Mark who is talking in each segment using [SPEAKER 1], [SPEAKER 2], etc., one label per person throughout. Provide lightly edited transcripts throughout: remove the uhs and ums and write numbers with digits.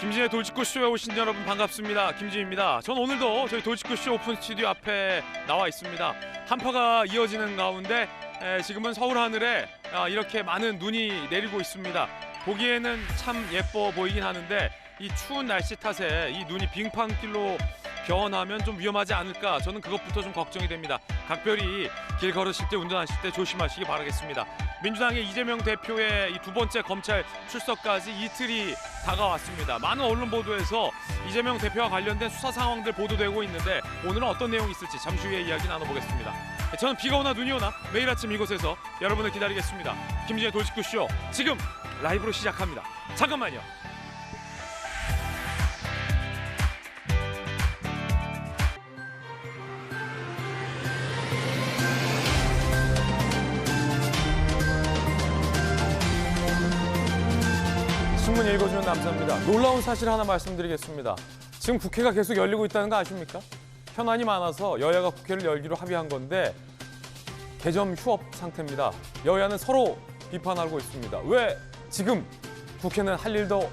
[SPEAKER 1] 김진의 돌직구쇼에 오신 여러분 반갑습니다. 김진입니다. 전 오늘도 저희 돌직구쇼 오픈 스튜디오 앞에 나와 있습니다. 한파가 이어지는 가운데 지금은 서울 하늘에 이렇게 많은 눈이 내리고 있습니다. 보기에는 참 예뻐 보이긴 하는데 이 추운 날씨 탓에 이 눈이 빙판길로 변하면 좀 위험하지 않을까, 저는 그것부터 좀 걱정이 됩니다. 각별히 길 걸으실 때, 운전하실 때 조심하시기 바라겠습니다. 민주당의 이재명 대표의 이 두 번째 검찰 출석까지 이틀이 다가왔습니다. 많은 언론 보도에서 이재명 대표와 관련된 수사 상황들 보도되고 있는데 오늘은 어떤 내용이 있을지 잠시 후에 이야기 나눠보겠습니다. 저는 비가 오나 눈이 오나 매일 아침 이곳에서 여러분을 기다리겠습니다. 김진의 돌직구쇼 지금 라이브로 시작합니다. 잠깐만요. 신문 읽어주는 남자입니다. 놀라운 사실 하나 말씀드리겠습니다. 지금 국회가 계속 열리고 있다는 거 아십니까? 현안이 많아서 여야가 국회를 열기로 합의한 건데 개점 휴업 상태입니다. 여야는 서로 비판하고 있습니다. 왜 지금 국회는 할 일도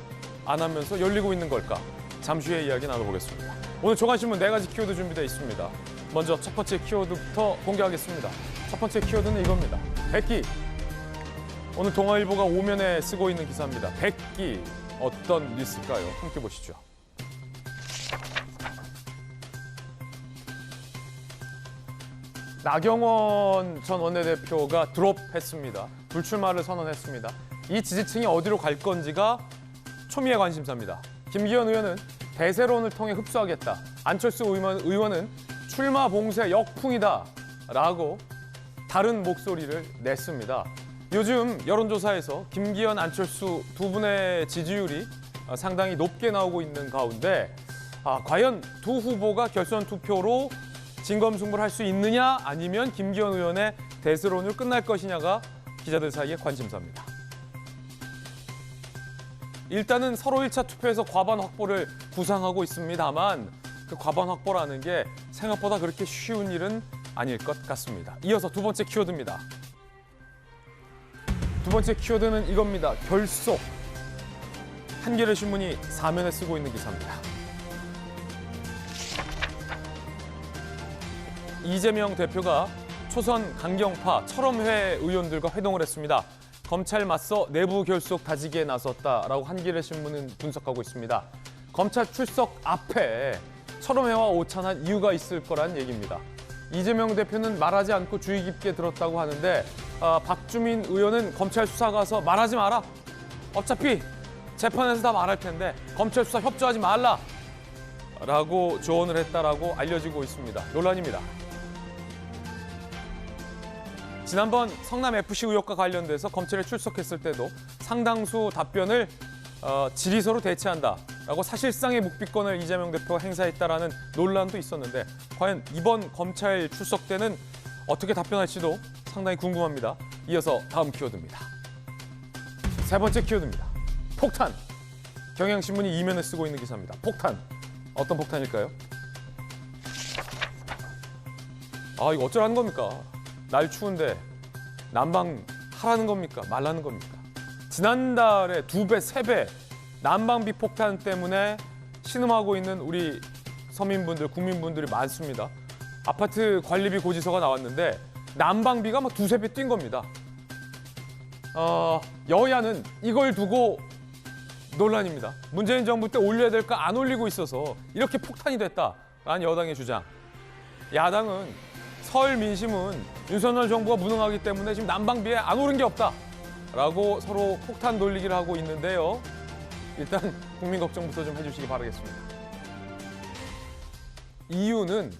[SPEAKER 1] 안 하면서 열리고 있는 걸까? 잠시 후에 이야기 나눠보겠습니다. 오늘 조간신문 4가지 키워드 준비되어 있습니다. 먼저 첫 번째 키워드부터 공개하겠습니다. 첫 번째 키워드는 이겁니다. 백기. 오늘 동아일보가 오면에 쓰고 있는 기사입니다. 백기, 어떤 뉴스일까요? 함께 보시죠. 나경원 전 원내대표가 드롭했습니다. 불출마를 선언했습니다. 이 지지층이 어디로 갈 건지가 초미의 관심사입니다. 김기현 의원은 대세론을 통해 흡수하겠다. 안철수 의원은 출마 봉쇄 역풍이다 라고 다른 목소리를 냈습니다. 요즘 여론조사에서 김기현, 안철수 두 분의 지지율이 상당히 높게 나오고 있는 가운데 과연 두 후보가 결선 투표로 진검승부를 할 수 있느냐, 아니면 김기현 의원의 대세론으로 끝날 것이냐가 기자들 사이의 관심사입니다. 일단은 서로 1차 투표에서 과반 확보를 구상하고 있습니다만 그 과반 확보라는 게 생각보다 그렇게 쉬운 일은 아닐 것 같습니다. 이어서 두 번째 키워드입니다. 두 번째 키워드는 이겁니다. 결속. 한겨레 신문이 사면에 쓰고 있는 기사입니다. 이재명 대표가 초선 강경파 철험회 의원들과 회동을 했습니다. 검찰 맞서 내부 결속 다지기에 나섰다라고 한겨레 신문은 분석하고 있습니다. 검찰 출석 앞에 철험회와 오찬한 이유가 있을 거란 얘기입니다. 이재명 대표는 말하지 않고 주의 깊게 들었다고 하는데 박주민 의원은 검찰 수사 가서 말하지 마라. 어차피 재판에서 다 말할 텐데 검찰 수사 협조하지 말라 라고 조언을 했다라고 알려지고 있습니다. 논란입니다. 지난번 성남FC 의혹과 관련돼서 검찰에 출석했을 때도 상당수 답변을 질의서로 대체한다라고 사실상의 묵비권을 이재명 대표가 행사했다라는 논란도 있었는데 과연 이번 검찰 출석 때는 어떻게 답변할지도 상당히 궁금합니다. 이어서 다음 키워드입니다. 세 번째 키워드입니다. 폭탄. 경향신문이 이면에 쓰고 있는 기사입니다. 폭탄. 어떤 폭탄일까요? 이거 어쩌라는 겁니까? 날 추운데 난방 하라는 겁니까? 말라는 겁니까? 지난달에 2배, 3배 난방비 폭탄 때문에 신음하고 있는 우리 서민분들, 국민분들이 많습니다. 아파트 관리비 고지서가 나왔는데 난방비가 막 2~3배 뛴 겁니다. 여야는 이걸 두고 논란입니다. 문재인 정부 때 올려야 될까 안 올리고 있어서 이렇게 폭탄이 됐다라는 여당의 주장. 야당은 설 민심은 윤석열 정부가 무능하기 때문에 지금 난방비에 안 오른 게 없다라고 서로 폭탄 돌리기를 하고 있는데요. 일단 국민 걱정부터 좀 해주시기 바라겠습니다. 이유는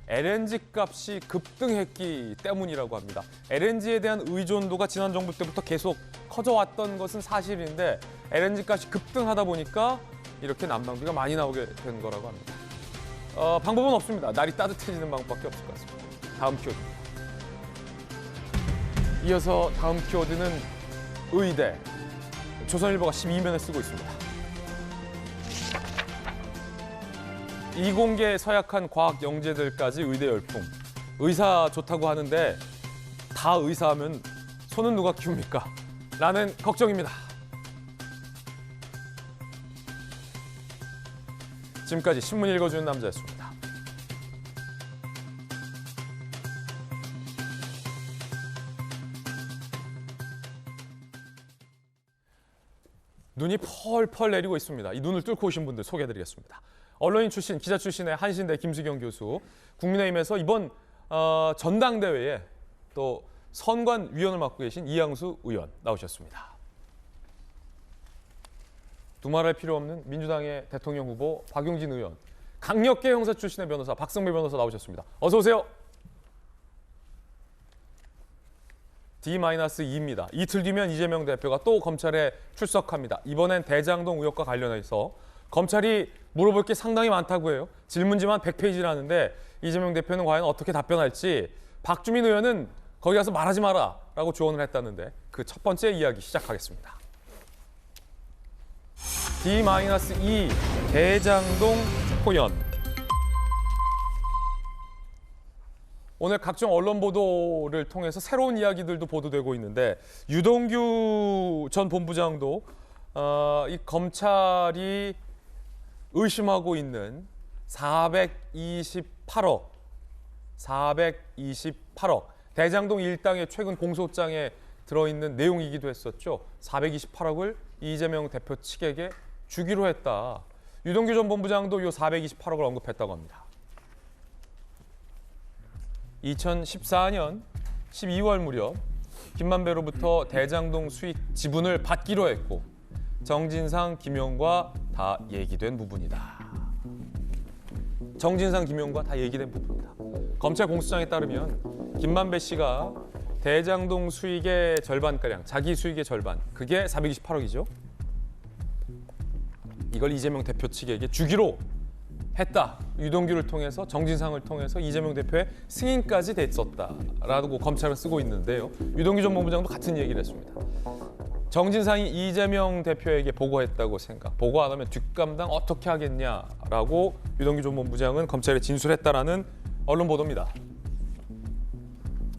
[SPEAKER 1] LNG 값이 급등했기 때문이라고 합니다. LNG에 대한 의존도가 지난 정부 때부터 계속 커져왔던 것은 사실인데 LNG 값이 급등하다 보니까 이렇게 난방비가 많이 나오게 된 거라고 합니다. 방법은 없습니다. 날이 따뜻해지는 방법밖에 없을 것 같습니다. 다음 키워드입니다. 이어서 다음 키워드는 의대. 조선일보가 12면에 쓰고 있습니다. 이공계 서약한 과학 영재들까지 의대 열풍. 의사 좋다고 하는데 다 의사하면 손은 누가 키웁니까? 라는 걱정입니다. 지금까지 신문 읽어주는 남자였습니다. 눈이 펄펄 내리고 있습니다. 이 눈을 뚫고 오신 분들 소개해드리겠습니다. 언론인 출신, 기자 출신의 한신대 김수경 교수, 국민의힘에서 이번 전당대회에 또 선관위원을 맡고 계신 이양수 의원 나오셨습니다. 두말할 필요 없는 민주당의 대통령 후보 박용진 의원, 강력계 형사 출신의 변호사 박성배 변호사 나오셨습니다. 어서 오세요. D-2입니다. 이틀 뒤면 이재명 대표가 또 검찰에 출석합니다. 이번엔 대장동 의혹과 관련해서 검찰이 물어볼 게 상당히 많다고 해요. 질문지만 100페이지라는데 이재명 대표는 과연 어떻게 답변할지 박주민 의원은 거기 가서 말하지 마라 라고 조언을 했다는데 그 첫 번째 이야기 시작하겠습니다. D-2 대장동 초연. 오늘 각종 언론 보도를 통해서 새로운 이야기들도 보도되고 있는데 유동규 전 본부장도 이 검찰이 의심하고 있는 428억 대장동 일당의 최근 공소장에 들어있는 내용이기도 했었죠. 428억을 이재명 대표 측에게 주기로 했다. 유동규 전 본부장도 이 428억을 언급했다고 합니다. 2014년 12월 무렵 김만배로부터 대장동 수익 지분을 받기로 했고 정진상, 김용과 다 얘기된 부분이다. 정진상, 김용과 다 얘기된 부분이다. 검찰 공소장에 따르면 김만배 씨가 대장동 수익의 절반가량, 자기 수익의 절반, 그게 428억이죠. 이걸 이재명 대표 측에게 주기로 했다. 유동규를 통해서 정진상을 통해서 이재명 대표의 승인까지 됐었다라고 검찰은 쓰고 있는데요. 유동규 전 본부장도 같은 얘기를 했습니다. 정진상이 이재명 대표에게 보고했다고 보고 안 하면 뒷감당 어떻게 하겠냐라고 유동규 전 본부장은 검찰에 진술했다라는 언론 보도입니다.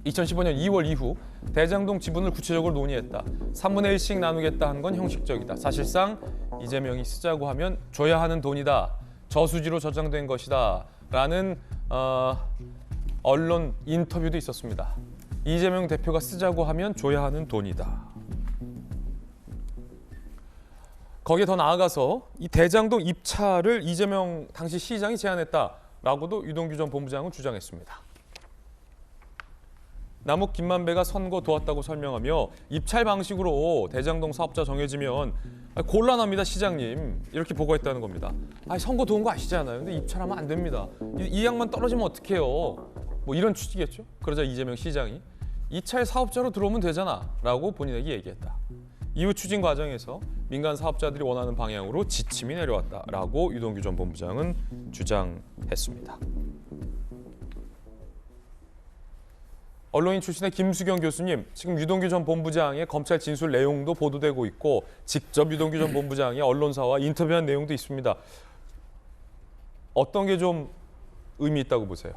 [SPEAKER 1] 2015년 2월 이후 대장동 지분을 구체적으로 논의했다. 3분의 1씩 나누겠다 한 건 형식적이다. 사실상 이재명이 쓰자고 하면 줘야 하는 돈이다. 저수지로 저장된 것이다 라는 언론 인터뷰도 있었습니다. 이재명 대표가 쓰자고 하면 줘야 하는 돈이다. 거기에 더 나아가서 이 대장동 입찰을 이재명 당시 시장이 제안했다라고도 유동규 전 본부장은 주장했습니다. 남욱 김만배가 선거 도왔다고 설명하며 입찰 방식으로 대장동 사업자 정해지면 곤란합니다 시장님 이렇게 보고했다는 겁니다. 선거 도운 거 아시잖아요. 근데 입찰하면 안 됩니다. 이 양만 떨어지면 어떡해요. 뭐 이런 취지겠죠. 그러자 이재명 시장이 이차의 사업자로 들어오면 되잖아 라고 본인에게 얘기했다. 이후 추진 과정에서 민간 사업자들이 원하는 방향으로 지침이 내려왔다라고 유동규 전 본부장은 주장했습니다. 언론인 출신의 김수경 교수님, 지금 유동규 전 본부장의 검찰 진술 내용도 보도되고 있고 직접 유동규 전 본부장이 언론사와 인터뷰한 내용도 있습니다. 어떤 게 좀 의미 있다고 보세요?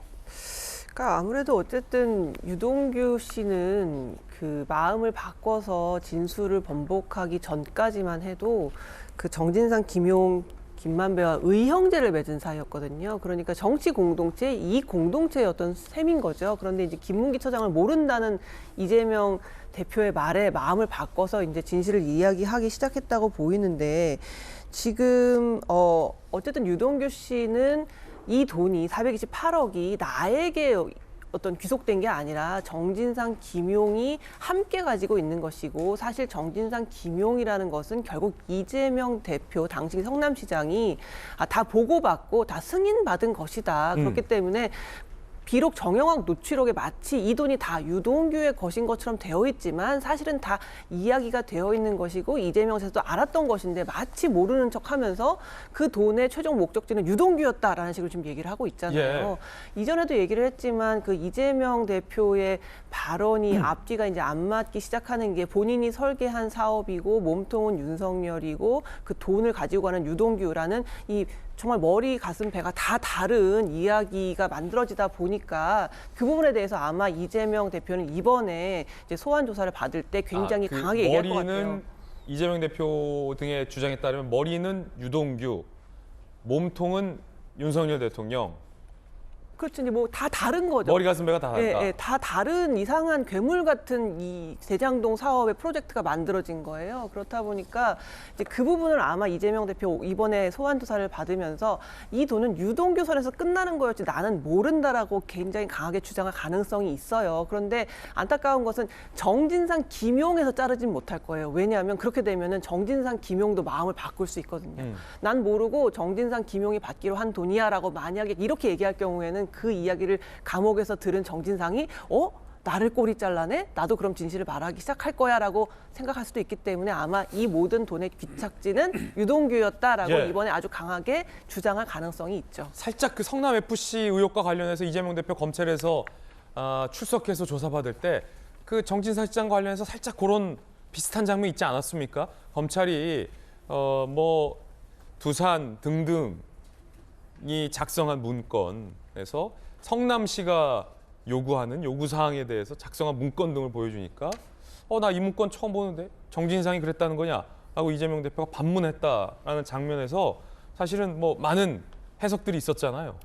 [SPEAKER 2] 그러니까 아무래도 어쨌든 유동규 씨는 그 마음을 바꿔서 진술을 번복하기 전까지만 해도 그 정진상, 김용, 김만배와 의형제를 맺은 사이였거든요. 그러니까 정치 공동체, 이익 공동체의 어떤 셈인 거죠. 그런데 이제 김문기 처장을 모른다는 이재명 대표의 말에 마음을 바꿔서 이제 진실을 이야기하기 시작했다고 보이는데 지금 어쨌든 유동규 씨는 이 돈이 428억이 나에게 어떤 귀속된 게 아니라 정진상, 김용이 함께 가지고 있는 것이고 사실 정진상, 김용이라는 것은 결국 이재명 대표, 당시 성남시장이 다 보고받고 다 승인받은 것이다. 그렇기 때문에 비록 정영학 노출록에 마치 이 돈이 다 유동규의 것인 것처럼 되어 있지만 사실은 다 이야기가 되어 있는 것이고 이재명 씨도 알았던 것인데 마치 모르는 척하면서 그 돈의 최종 목적지는 유동규였다라는 식으로 지금 얘기를 하고 있잖아요. 예. 이전에도 얘기를 했지만 그 이재명 대표의 발언이 앞뒤가 이제 안 맞기 시작하는 게 본인이 설계한 사업이고 몸통은 윤석열이고 그 돈을 가지고 가는 유동규라는 이 정말 머리, 가슴, 배가 다 다른 이야기가 만들어지다 보니까 그 부분에 대해서 아마 이재명 대표는 이번에 이제 소환 조사를 받을 때 굉장히 강하게 얘기할 것 같아요.
[SPEAKER 1] 머리는 이재명 대표 등의 주장에 따르면 머리는 유동규, 몸통은 윤석열 대통령,
[SPEAKER 2] 그렇죠. 이제 뭐 다 다른 거죠.
[SPEAKER 1] 머리 가슴 배가 다 다르다.
[SPEAKER 2] 예, 예, 다 다른 이상한 괴물 같은 이 대장동 사업의 프로젝트가 만들어진 거예요. 그렇다 보니까 이제 그 부분을 아마 이재명 대표 이번에 소환 조사를 받으면서 이 돈은 유동규 선에서 끝나는 거였지 나는 모른다라고 굉장히 강하게 주장할 가능성이 있어요. 그런데 안타까운 것은 정진상 김용에서 자르진 못할 거예요. 왜냐하면 그렇게 되면은 정진상 김용도 마음을 바꿀 수 있거든요. 난 모르고 정진상 김용이 받기로 한 돈이야라고 만약에 이렇게 얘기할 경우에는 그 이야기를 감옥에서 들은 정진상이 나를 꼬리 잘라내? 나도 그럼 진실을 말하기 시작할 거야 라고 생각할 수도 있기 때문에 아마 이 모든 돈의 귀착지는 유동규였다라고
[SPEAKER 1] 예.
[SPEAKER 2] 이번에 아주 강하게 주장할 가능성이 있죠.
[SPEAKER 1] 살짝 그 성남 FC 의혹과 관련해서 이재명 대표 검찰에서 출석해서 조사받을 때 그 정진상 시장 관련해서 살짝 그런 비슷한 장면 있지 않았습니까? 검찰이 뭐 두산 등등이 작성한 문건에서 성남시가 요구하는 요구사항에 대해서 작성한 문건 등을 보여주니까 나 이 문건 처음 보는데 정진상이 그랬다는 거냐 라고 이재명 대표가 반문했다라는 장면에서 사실은 뭐 많은 해석들이 있었잖아요.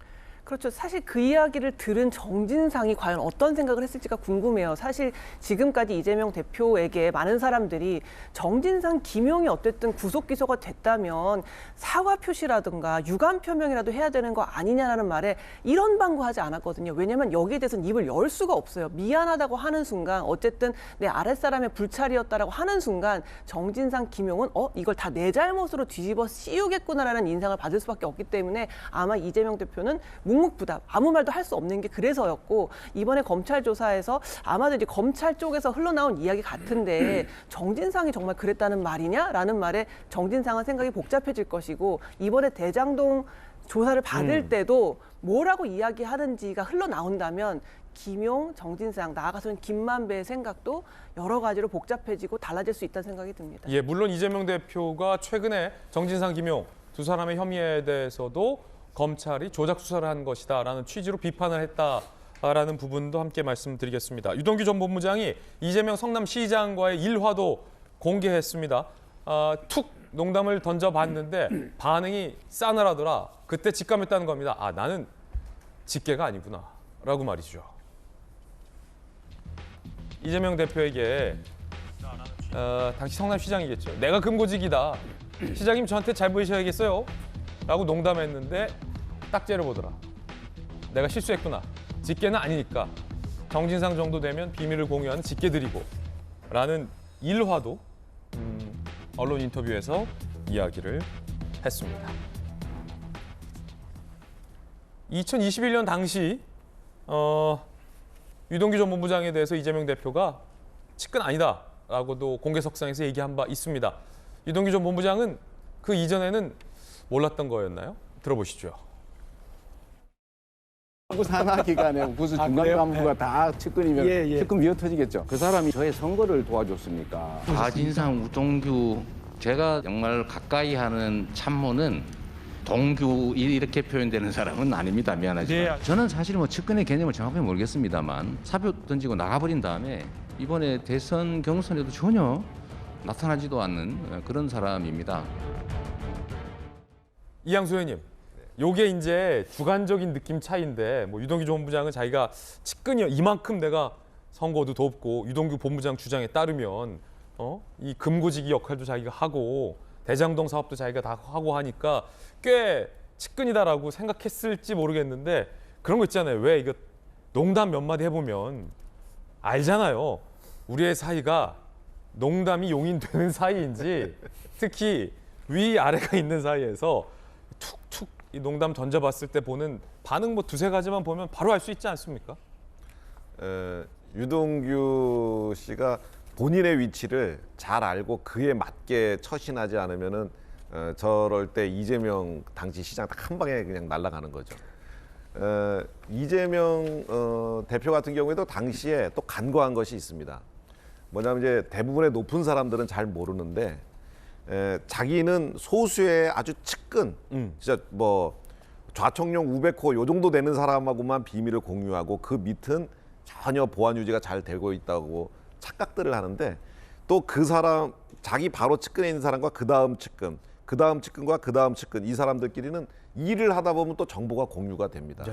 [SPEAKER 2] 그렇죠. 사실 그 이야기를 들은 정진상이 과연 어떤 생각을 했을지가 궁금해요. 사실 지금까지 이재명 대표에게 많은 사람들이 정진상 김용이 어쨌든 구속 기소가 됐다면 사과 표시라든가 유감 표명이라도 해야 되는 거 아니냐라는 말에 이런 방구하지 않았거든요. 왜냐하면 여기에 대해서는 입을 열 수가 없어요. 미안하다고 하는 순간 어쨌든 내 아랫사람의 불찰이었다라고 하는 순간 정진상 김용은 이걸 다 내 잘못으로 뒤집어 씌우겠구나라는 인상을 받을 수밖에 없기 때문에 아마 이재명 대표는 묵묵부답 아무 말도 할 수 없는 게 그래서였고 이번에 검찰 조사에서 아마도 이제 검찰 쪽에서 흘러나온 이야기 같은데 정진상이 정말 그랬다는 말이냐라는 말에 정진상은 생각이 복잡해질 것이고 이번에 대장동 조사를 받을 때도 뭐라고 이야기하는지가 흘러나온다면 김용, 정진상, 나아가서는 김만배의 생각도 여러 가지로 복잡해지고 달라질 수 있다는 생각이 듭니다.
[SPEAKER 1] 예, 물론 이재명 대표가 최근에 정진상, 김용 두 사람의 혐의에 대해서도 검찰이 조작 수사를 한 것이다라는 취지로 비판을 했다라는 부분도 함께 말씀드리겠습니다. 유동규 전 본부장이 이재명 성남시장과의 일화도 공개했습니다. 툭 농담을 던져봤는데 반응이 싸늘하더라. 그때 직감했다는 겁니다. 나는 직계가 아니구나 라고 말이죠. 이재명 대표에게 당시 성남시장이겠죠. 내가 금고직이다. 시장님 저한테 잘 보이셔야겠어요. 라고 농담했는데 딱 째려보더라. 내가 실수했구나. 직계는 아니니까. 정진상 정도 되면 비밀을 공유하는 직계들이고 라는 일화도 언론 인터뷰에서 이야기를 했습니다. 2021년 당시 유동규 전 본부장에 대해서 이재명 대표가 측근 아니다라고도 공개석상에서 얘기한 바 있습니다. 유동규 전 본부장은 그 이전에는 몰랐던 거였나요? 들어보시죠.
[SPEAKER 3] 산하 기간에 무슨 중간 간부가 다 측근이면 측근 미어 터지겠죠. 그 사람이 저의 선거를 도와줬습니까?
[SPEAKER 4] 박진상, 우동규 제가 정말 가까이 하는 참모는 동규 이렇게 표현되는 사람은 아닙니다. 미안하지만 저는 사실 뭐 측근의 개념을 정확하게 모르겠습니다만 사표 던지고 나가버린 다음에 이번에 대선 경선에도 전혀 나타나지도 않는 그런 사람입니다.
[SPEAKER 1] 이양수 의원님, 요게 이제 주관적인 느낌 차이인데 뭐 유동규 전 본부장은 자기가 측근이요 이만큼 내가 선거도 돕고 유동규 본부장 주장에 따르면 이 금고지기 역할도 자기가 하고 대장동 사업도 자기가 다 하고 하니까 꽤 측근이다라고 생각했을지 모르겠는데 그런 거 있잖아요. 왜 이거 농담 몇 마디 해보면 알잖아요. 우리의 사이가 농담이 용인되는 사이인지 특히 위아래가 있는 사이에서 툭툭 이 농담 던져봤을 때 보는 반응 뭐 두세 가지만 보면 바로 알 수 있지 않습니까?
[SPEAKER 5] 유동규 씨가 본인의 위치를 잘 알고 그에 맞게 처신하지 않으면은 저럴 때 이재명 당시 시장 딱 한 방에 그냥 날아가는 거죠. 이재명 대표 같은 경우에도 당시에 또 간과한 것이 있습니다. 뭐냐면 이제 대부분의 높은 사람들은 잘 모르는데 자기는 소수의 아주 측근, 진짜 뭐 좌청룡 우백호 요 정도 되는 사람하고만 비밀을 공유하고 그 밑은 전혀 보안 유지가 잘 되고 있다고 착각들을 하는데 또 그 사람 자기 바로 측근에 있는 사람과 그 다음 측근 그 다음 측근과 그 다음 측근 이 사람들끼리는 일을 하다 보면 또 정보가 공유가 됩니다.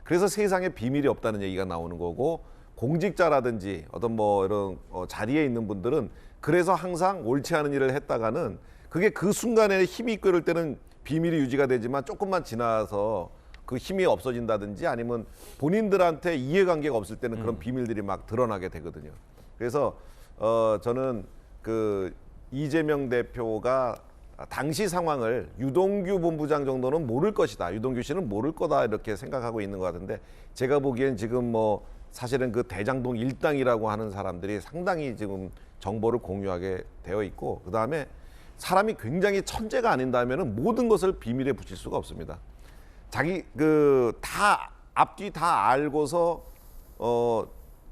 [SPEAKER 5] 그래서 세상에 비밀이 없다는 얘기가 나오는 거고 공직자라든지 어떤 뭐 이런 자리에 있는 분들은 그래서 항상 옳지 않은 일을 했다가는 그게 그 순간에 힘이 이끌을 때는 비밀이 유지가 되지만 조금만 지나서 그 힘이 없어진다든지 아니면 본인들한테 이해관계가 없을 때는 그런 비밀들이 막 드러나게 되거든요. 그래서 저는 그 이재명 대표가 당시 상황을 유동규 본부장 정도는 모를 것이다. 유동규 씨는 모를 거다 이렇게 생각하고 있는 것 같은데 제가 보기엔 지금 뭐 사실은 그 대장동 일당이라고 하는 사람들이 상당히 지금 정보를 공유하게 되어 있고 그다음에 사람이 굉장히 천재가 아닌다면은 모든 것을 비밀에 붙일 수가 없습니다. 자기 그 다 앞뒤 다 알고서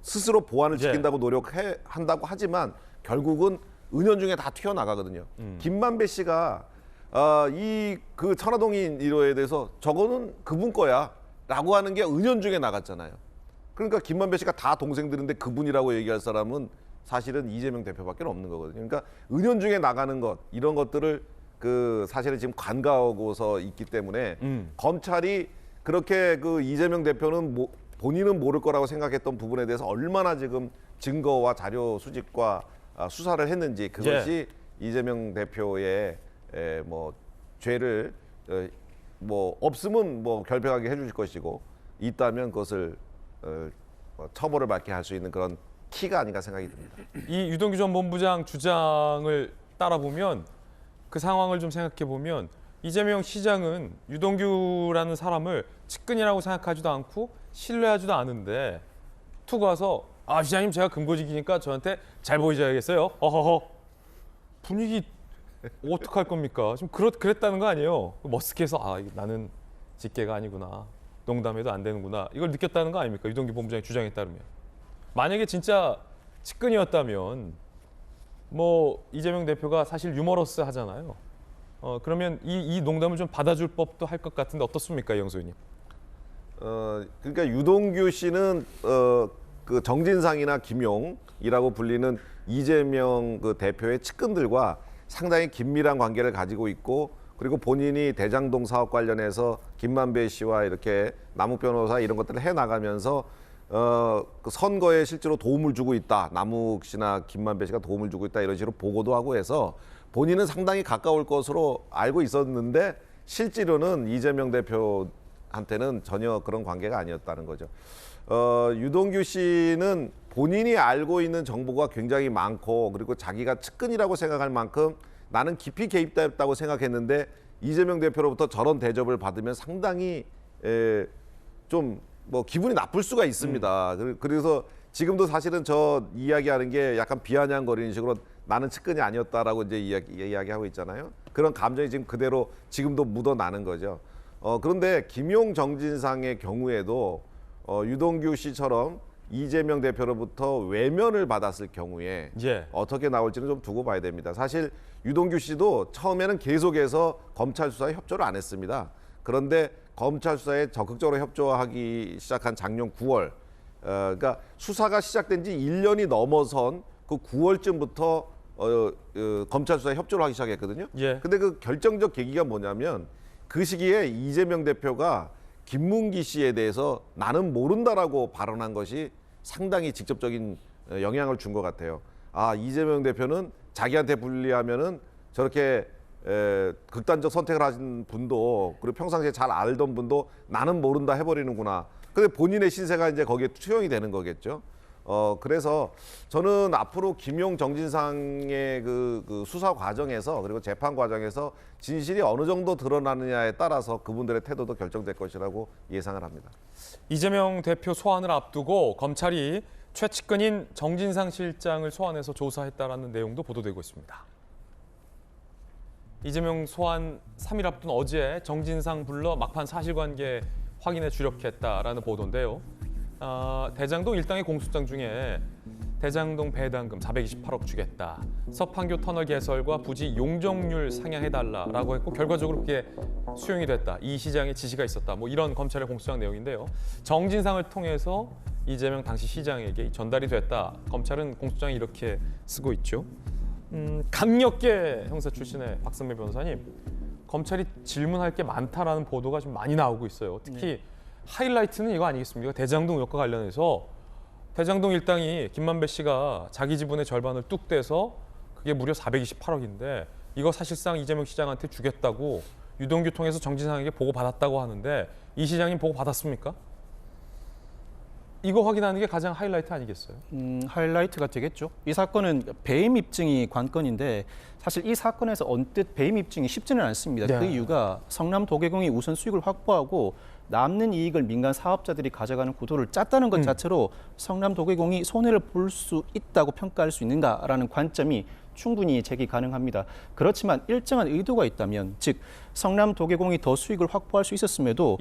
[SPEAKER 5] 스스로 보안을 지킨다고 노력한다고 하지만 결국은 은연중에 다 튀어나가거든요. 김만배 씨가 이 그 천화동인 1호에 대해서 저거는 그분 거야라고 하는 게 은연중에 나갔잖아요. 그러니까 김만배 씨가 다 동생들인데 그분이라고 얘기할 사람은 사실은 이재명 대표밖에 없는 거거든요. 그러니까 은연중에 나가는 것 이런 것들을 그 사실은 지금 간과하고서 있기 때문에 검찰이 그렇게 그 이재명 대표는 본인은 모를 거라고 생각했던 부분에 대해서 얼마나 지금 증거와 자료 수집과 수사를 했는지 그것이 이재명 대표의 뭐 죄를 뭐 없으면 뭐 결백하게 해줄 것이고 있다면 그것을 처벌을 받게 할 수 있는 그런 키가 아닌가 생각이 듭니다.
[SPEAKER 1] 이 유동규 전 본부장 주장을 따라 보면 그 상황을 좀 생각해 보면 이재명 시장은 유동규라는 사람을 측근이라고 생각하지도 않고 신뢰하지도 않은데 툭 와서 시장님 제가 금고직이니까 저한테 잘 보이셔야겠어요. 어허허 분위기 어떡할 겁니까? 지금 그랬다는 거 아니에요? 머쓱해서 나는 직계가 아니구나. 농담해도 안 되는구나. 이걸 느꼈다는 거 아닙니까? 유동규 본부장의 주장에 따르면. 만약에 진짜 측근이었다면 뭐 이재명 대표가 사실 유머러스 하잖아요. 그러면 이 농담을 좀 받아줄 법도 할 것 같은데 어떻습니까, 이영수 의원님?
[SPEAKER 5] 그러니까 유동규 씨는 그 정진상이나 김용이라고 불리는 이재명 그 대표의 측근들과 상당히 긴밀한 관계를 가지고 있고 그리고 본인이 대장동 사업 관련해서 김만배 씨와 이렇게 남욱 변호사 이런 것들을 해 나가면서 그 선거에 실제로 도움을 주고 있다. 남욱 씨나 김만배 씨가 도움을 주고 있다. 이런 식으로 보고도 하고 해서 본인은 상당히 가까울 것으로 알고 있었는데 실제로는 이재명 대표한테는 전혀 그런 관계가 아니었다는 거죠. 유동규 씨는 본인이 알고 있는 정보가 굉장히 많고 그리고 자기가 측근이라고 생각할 만큼 나는 깊이 개입됐다고 생각했는데 이재명 대표로부터 저런 대접을 받으면 상당히 좀 뭐 기분이 나쁠 수가 있습니다. 그래서 지금도 사실은 저 이야기하는 게 약간 비아냥거리는 식으로 나는 측근이 아니었다라고 이제 이야기하고 있잖아요. 그런 감정이 지금 그대로 지금도 묻어나는 거죠. 그런데 김용 정진상의 경우에도 유동규 씨처럼 이재명 대표로부터 외면을 받았을 경우에 어떻게 나올지는 좀 두고 봐야 됩니다. 사실 유동규 씨도 처음에는 계속해서 검찰 수사에 협조를 안 했습니다. 그런데 검찰 수사에 적극적으로 협조하기 시작한 작년 9월, 그러니까 수사가 시작된 지 1년이 넘어선 그 9월쯤부터 검찰 수사에 협조를 하기 시작했거든요. 근데 그 결정적 계기가 뭐냐면 그 시기에 이재명 대표가 김문기 씨에 대해서 나는 모른다라고 발언한 것이 상당히 직접적인 영향을 준 것 같아요. 이재명 대표는 자기한테 불리하면은 저렇게 극단적 선택을 하신 분도 그리고 평상시에 잘 알던 분도 나는 모른다 해버리는구나. 근데 본인의 신세가 이제 거기에 투영이 되는 거겠죠. 그래서 저는 앞으로 김용 정진상의 그 수사 과정에서 그리고 재판 과정에서 진실이 어느 정도 드러나느냐에 따라서 그분들의 태도도 결정될 것이라고 예상을 합니다.
[SPEAKER 1] 이재명 대표 소환을 앞두고 검찰이 최측근인 정진상 실장을 소환해서 조사했다라는 내용도 보도되고 있습니다. 이재명 소환 3일 앞둔 어제 정진상 불러 막판 사실관계 확인에 주력했다라는 보도인데요. 대장동 일당의 공소장 중에 대장동 배당금 428억 주겠다. 서판교 터널 개설과 부지 용적률 상향해달라라고 했고 결과적으로 그게 수용이 됐다. 이 시장의 지시가 있었다. 뭐 이런 검찰의 공소장 내용인데요. 정진상을 통해서 이재명 당시 시장에게 전달이 됐다. 검찰은 공소장에 이렇게 쓰고 있죠. 강력계 형사 출신의 박선배 변호사님, 검찰이 질문할 게 많다라는 보도가 좀 많이 나오고 있어요. 특히 하이라이트는 이거 아니겠습니까? 대장동 의혹과 관련해서 대장동 일당이 김만배 씨가 자기 지분의 절반을 뚝 떼서 그게 무려 428억인데 이거 사실상 이재명 시장한테 주겠다고 유동규 통해서 정진상에게 보고 받았다고 하는데 이 시장님 보고 받았습니까? 이거 확인하는 게 가장 하이라이트 아니겠어요?
[SPEAKER 6] 하이라이트가 되겠죠. 이 사건은 배임 입증이 관건인데 사실 이 사건에서 언뜻 배임 입증이 쉽지는 않습니다.
[SPEAKER 1] 네.
[SPEAKER 6] 그 이유가 성남 도계공이 우선 수익을 확보하고 남는 이익을 민간 사업자들이 가져가는 구도를 짰다는 것 자체로 성남 도계공이 손해를 볼 수 있다고 평가할 수 있는가라는 관점이 충분히 제기 가능합니다. 그렇지만 일정한 의도가 있다면, 즉 성남 도계공이 더 수익을 확보할 수 있었음에도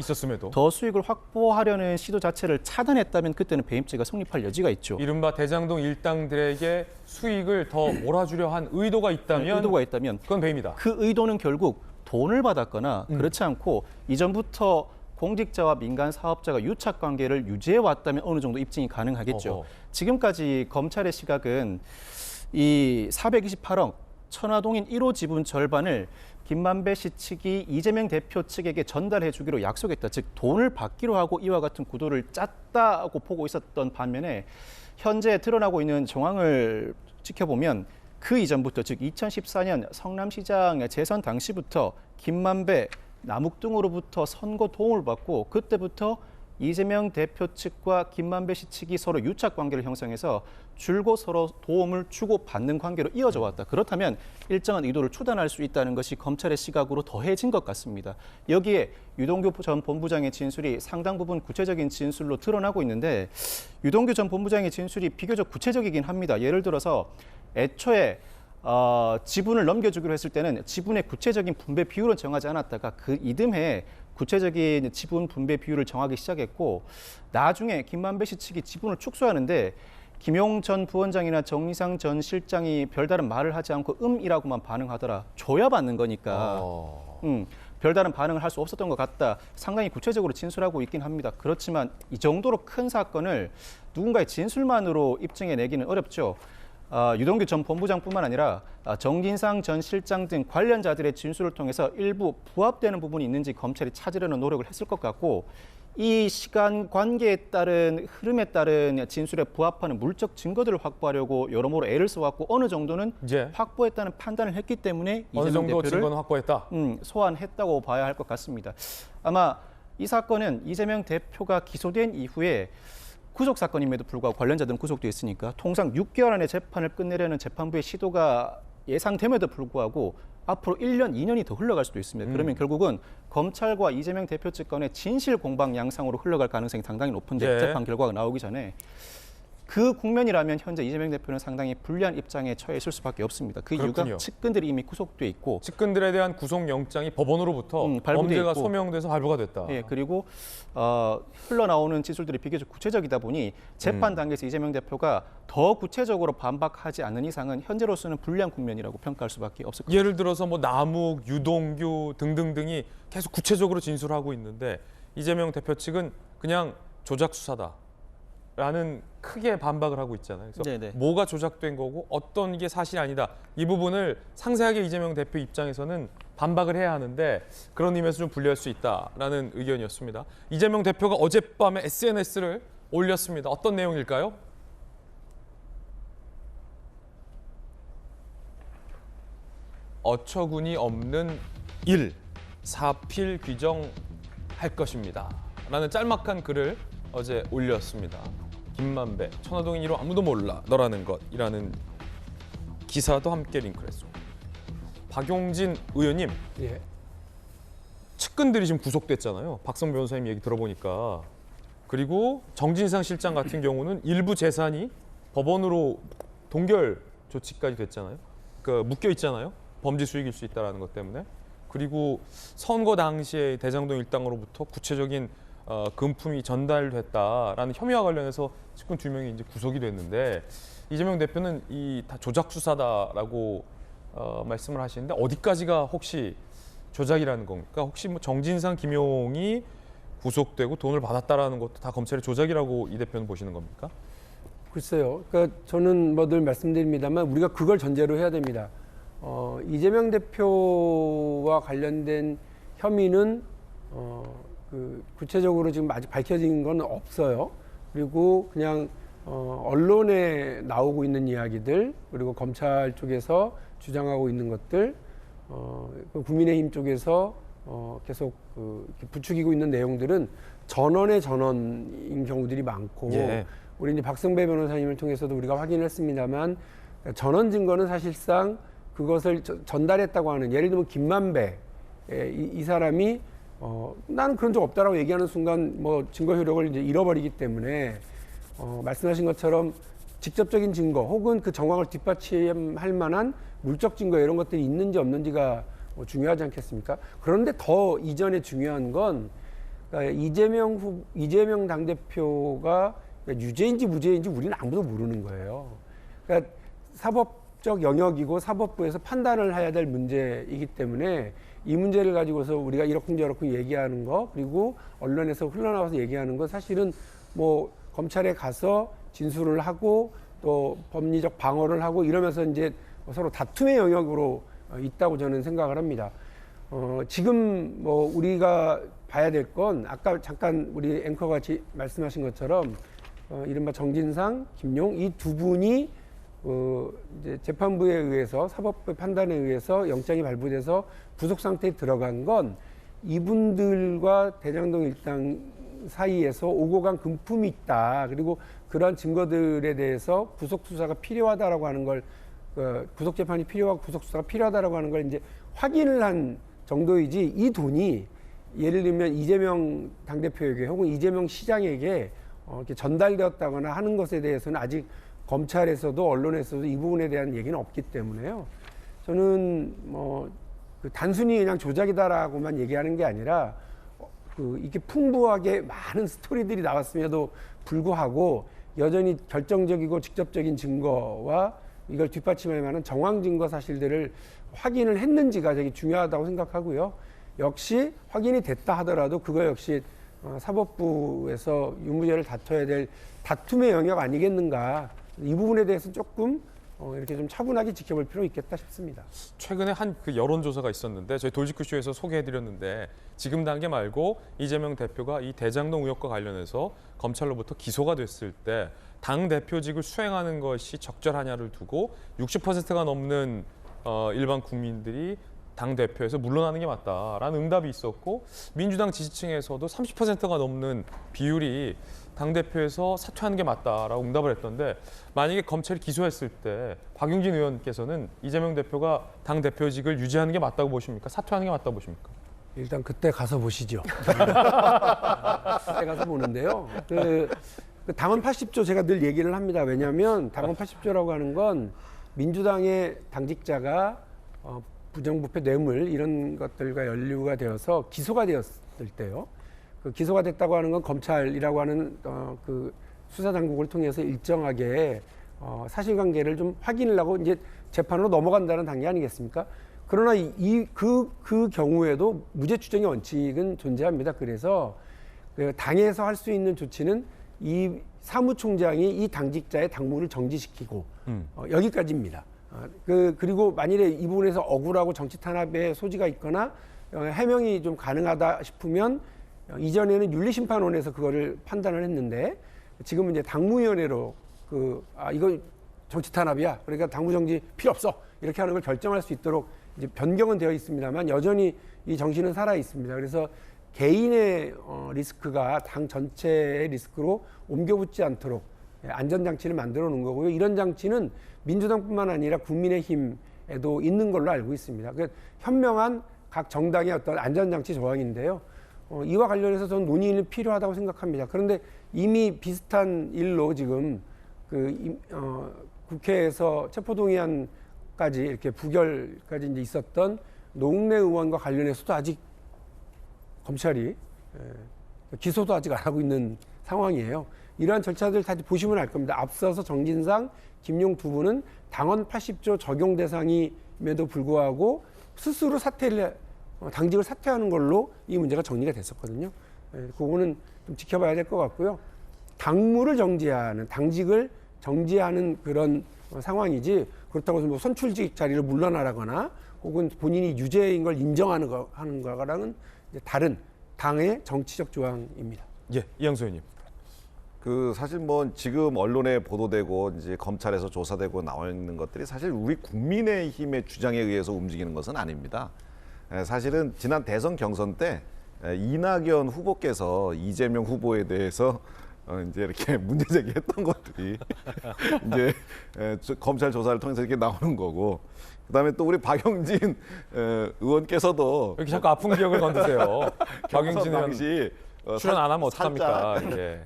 [SPEAKER 6] 더 수익을 확보하려는 시도 자체를 차단했다면 그때는 배임죄가 성립할 여지가 있죠.
[SPEAKER 1] 이른바 대장동 일당들에게 수익을 더 몰아주려 한 의도가 있다면, 그건 배임이다.
[SPEAKER 6] 그 의도는 결국 돈을 받았거나 그렇지 않고 이전부터 공직자와 민간 사업자가 유착 관계를 유지해 왔다면 어느 정도 입증이 가능하겠죠. 지금까지 검찰의 시각은 이 428억 천화동인 1호 지분 절반을 김만배 씨 측이 이재명 대표 측에게 전달해 주기로 약속했다. 즉 돈을 받기로 하고 이와 같은 구도를 짰다고 보고 있었던 반면에 현재 드러나고 있는 정황을 지켜보면 그 이전부터, 즉 2014년 성남시장 재선 당시부터 김만배, 남욱 등으로부터 선거 도움을 받고 그때부터 이재명 대표 측과 김만배 씨 측이 서로 유착 관계를 형성해서 줄곧 서로 도움을 주고 받는 관계로 이어져 왔다. 그렇다면 일정한 의도를 추단할 수 있다는 것이 검찰의 시각으로 더해진 것 같습니다. 여기에 유동규 전 본부장의 진술이 상당 부분 구체적인 진술로 드러나고 있는데 유동규 전 본부장의 진술이 비교적 구체적이긴 합니다. 예를 들어서 애초에 지분을 넘겨주기로 했을 때는 지분의 구체적인 분배 비율은 정하지 않았다가 그 이듬해 구체적인 지분 분배 비율을 정하기 시작했고 나중에 김만배 씨 측이 지분을 축소하는데 김용 전 부원장이나 정의상 전 실장이 별다른 말을 하지 않고 이라고만 반응하더라. 줘야 받는 거니까 별다른 반응을 할 수 없었던 것 같다. 상당히 구체적으로 진술하고 있긴 합니다. 그렇지만 이 정도로 큰 사건을 누군가의 진술만으로 입증해내기는 어렵죠. 유동규 전 본부장뿐만 아니라 정진상 전 실장 등 관련자들의 진술을 통해서 일부 부합되는 부분이 있는지 검찰이 찾으려는 노력을 했을 것 같고 이 시간 관계에 따른 흐름에 따른 진술에 부합하는 물적 증거들을 확보하려고 여러모로 애를 써왔고 어느 정도는 확보했다는 판단을 했기 때문에
[SPEAKER 1] 어느
[SPEAKER 6] 이재명
[SPEAKER 1] 정도
[SPEAKER 6] 대표를
[SPEAKER 1] 증거는 확보했다.
[SPEAKER 6] 소환했다고 봐야 할 것 같습니다. 아마 이 사건은 이재명 대표가 기소된 이후에 구속 사건임에도 불구하고 관련자들은 구속돼 있으니까 통상 6개월 안에 재판을 끝내려는 재판부의 시도가 예상됨에도 불구하고 앞으로 1년, 2년이 더 흘러갈 수도 있습니다. 그러면 결국은 검찰과 이재명 대표 측 간의 진실 공방 양상으로 흘러갈 가능성이 상당히 높은데 재판 결과가 나오기 전에 그 국면이라면 현재 이재명 대표는 상당히 불리한 입장에 처해 있을 수밖에 없습니다. 그
[SPEAKER 1] 그렇군요.
[SPEAKER 6] 이유가 측근들이 이미 구속돼 있고
[SPEAKER 1] 측근들에 대한 구속영장이 법원으로부터 범죄가
[SPEAKER 6] 있고.
[SPEAKER 1] 소명돼서 발부가 됐다.
[SPEAKER 6] 예, 그리고 흘러나오는 진술들이 비교적 구체적이다 보니 재판 단계에서 이재명 대표가 더 구체적으로 반박하지 않는 이상은 현재로서는 불리한 국면이라고 평가할 수밖에 없을 것 같습니다.
[SPEAKER 1] 예를 들어서 뭐 남욱, 유동규 등등등이 계속 구체적으로 진술하고 있는데 이재명 대표 측은 그냥 조작 수사다. 라는 크게 반박을 하고 있잖아요. 그래서
[SPEAKER 6] 네네.
[SPEAKER 1] 뭐가 조작된 거고 어떤 게 사실이 아니다. 이 부분을 상세하게 이재명 대표 입장에서는 반박을 해야 하는데 그런 의미에서 좀 불리할 수 있다라는 의견이었습니다. 이재명 대표가 어젯밤에 SNS를 올렸습니다. 어떤 내용일까요? 어처구니 없는 일, 사필 규정할 것입니다. 라는 짤막한 글을 어제 올렸습니다. 김만배, 천화동인 1호 아무도 몰라 너라는 것이라는 기사도 함께 링크를 했습니다. 박용진 의원님, 측근들이 지금 구속됐잖아요. 박성 변호사님 얘기 들어보니까. 그리고 정진상 실장 같은 경우는 일부 재산이 법원으로 동결 조치까지 됐잖아요. 그러니까 묶여 있잖아요. 범죄 수익일 수 있다는 것 때문에. 그리고 선거 당시에 대장동 일당으로부터 구체적인 금품이 전달됐다라는 혐의와 관련해서 측근 2명이 이제 구속이 됐는데 이재명 대표는 이 다 조작 수사다라고 말씀을 하시는데 어디까지가 혹시 조작이라는 겁니까? 혹시 뭐 정진상, 김용이 구속되고 돈을 받았다라는 것도 다 검찰의 조작이라고 이 대표는 보시는 겁니까?
[SPEAKER 7] 글쎄요. 그러니까 저는 뭐 늘 말씀드립니다만 우리가 그걸 전제로 해야 됩니다. 이재명 대표와 관련된 혐의는 구체적으로 지금 아직 밝혀진 건 없어요. 그리고 그냥 언론에 나오고 있는 이야기들, 그리고 검찰 쪽에서 주장하고 있는 것들, 국민의힘 쪽에서 계속 이렇게 부추기고 있는 내용들은 전원의 전원인 경우들이 많고,
[SPEAKER 1] 예.
[SPEAKER 7] 우리 이제 박승배 변호사님을 통해서도 우리가 확인했습니다만, 전원 증거는 사실상 그것을 전달했다고 하는, 예를 들면 김만배 이 사람이 나는 그런 적 없다라고 얘기하는 순간 뭐 증거 효력을 이제 잃어버리기 때문에 말씀하신 것처럼 직접적인 증거 혹은 그 정황을 뒷받침할 만한 물적 증거 이런 것들이 있는지 없는지가 뭐 중요하지 않겠습니까? 그런데 더 이전에 중요한 건 그러니까 이재명 당대표가 유죄인지 무죄인지 우리는 아무도 모르는 거예요. 그러니까 사법적 영역이고 사법부에서 판단을 해야 될 문제이기 때문에 이 문제를 가지고서 우리가 이러쿵저러쿵 얘기하는 거, 그리고 언론에서 흘러나와서 얘기하는 거, 사실은 뭐 검찰에 가서 진술을 하고 또 법리적 방어를 하고 이러면서 이제 서로 다툼의 영역으로 있다고 저는 생각을 합니다. 지금 뭐 우리가 봐야 될 건 아까 잠깐 우리 앵커가 말씀하신 것처럼 이른바 정진상, 김용 이 두 분이 이제 재판부에 의해서 사법부 판단에 의해서 영장이 발부돼서 구속 상태에 들어간 건 이분들과 대장동 일당 사이에서 오고 간 금품이 있다. 그리고 그러한 증거들에 대해서 구속 수사가 필요하다라고 하는 걸 구속 재판이 필요하고 구속 수사가 필요하다라고 하는 걸 이제 확인을 한 정도이지, 이 돈이 예를 들면 이재명 당대표에게 혹은 이재명 시장에게 이렇게 전달되었다거나 하는 것에 대해서는 아직 검찰에서도 언론에서도 이 부분에 대한 얘기는 없기 때문에요. 저는 뭐 단순히 그냥 조작이다라고만 얘기하는 게 아니라 이렇게 풍부하게 많은 스토리들이 나왔음에도 불구하고 여전히 결정적이고 직접적인 증거와 이걸 뒷받침할 만한 정황 증거 사실들을 확인을 했는지가 되게 중요하다고 생각하고요. 역시 확인이 됐다 하더라도 그거 역시 사법부에서 유무죄를 다퉈야 될 다툼의 영역 아니겠는가. 이 부분에 대해서 조금 이렇게 좀 차분하게 지켜볼 필요 있겠다 싶습니다.
[SPEAKER 1] 최근에 한 그 여론조사가 있었는데 저희 돌직구쇼에서 소개해드렸는데 지금 단계 말고 이재명 대표가 이 대장동 의혹과 관련해서 검찰로부터 기소가 됐을 때 당 대표직을 수행하는 것이 적절하냐를 두고 60%가 넘는 일반 국민들이 당 대표에서 물러나는 게 맞다라는 응답이 있었고, 민주당 지지층에서도 30%가 넘는 비율이 당 대표에서 사퇴하는 게 맞다라고 응답을 했던데, 만약에 검찰이 기소했을 때 박용진 의원께서는 이재명 대표가 당 대표직을 유지하는 게 맞다고 보십니까? 사퇴하는 게 맞다고 보십니까?
[SPEAKER 7] 일단 그때 가서 보시죠. 그때 가서 보는데요. 그 당헌 80조 제가 늘 얘기를 합니다. 왜냐하면 당헌 80조라고 하는 건 민주당의 당직자가 부정부패 뇌물 이런 것들과 연루가 되어서 기소가 되었을 때요. 그 기소가 됐다고 하는 건 검찰이라고 하는 그 수사 당국을 통해서 일정하게 사실관계를 좀 확인을 하고 이제 재판으로 넘어간다는 단계 아니겠습니까? 그러나 그 경우에도 무죄 추정의 원칙은 존재합니다. 그래서 그 당에서 할 수 있는 조치는 이 사무총장이 이 당직자의 당무를 정지시키고 여기까지입니다. 그리고 만일에 이 부분에서 억울하고 정치 탄압의 소지가 있거나 해명이 좀 가능하다 싶으면 이전에는 윤리심판원에서 그거를 판단을 했는데 지금은 이제 당무위원회로 이거 정치 탄압이야. 그러니까 당무 정지 필요 없어. 이렇게 하는 걸 결정할 수 있도록 이제 변경은 되어 있습니다만 여전히 이 정신은 살아 있습니다. 그래서 개인의 리스크가 당 전체의 리스크로 옮겨붙지 않도록 안전장치를 만들어 놓은 거고요. 이런 장치는 민주당뿐만 아니라 국민의힘에도 있는 걸로 알고 있습니다. 그러니까 현명한 각 정당의 어떤 안전장치 조항인데요. 이와 관련해서 저는 논의는 필요하다고 생각합니다. 그런데 이미 비슷한 일로 지금 국회에서 체포동의안까지 이렇게 부결까지 이제 있었던 노웅래 의원과 관련해서도 아직 검찰이 기소도 아직 안 하고 있는 상황이에요. 이러한 절차들 다시 보시면 알 겁니다. 앞서서 정진상, 김용 두 분은 당헌 80조 적용 대상임에도 불구하고 스스로 당직을 사퇴하는 걸로 이 문제가 정리가 됐었거든요. 그거는 좀 지켜봐야 될 것 같고요. 당무를 정지하는, 당직을 정지하는 그런 상황이지 그렇다고 해서 뭐 선출직 자리를 물러나라거나 혹은 본인이 유죄인 걸 인정하는 하는 거랑은 이제 다른 당의 정치적 조항입니다.
[SPEAKER 1] 예, 이양수 의원님.
[SPEAKER 5] 그 사실 뭐 지금 언론에 보도되고 이제 검찰에서 조사되고 나와 있는 것들이 사실 우리 국민의힘의 주장에 의해서 움직이는 것은 아닙니다. 사실은 지난 대선 경선 때 이낙연 후보께서 이재명 후보에 대해서 이제 이렇게 문제 제기했던 것들이 이제 검찰 조사를 통해서 이렇게 나오는 거고, 그다음에 또 우리 박영진 의원께서도
[SPEAKER 1] 왜 이렇게 자꾸 아픈 기억을 건드세요? 박영진 의원
[SPEAKER 5] 당시
[SPEAKER 1] 출연 안 하면 어떡합니까? 예.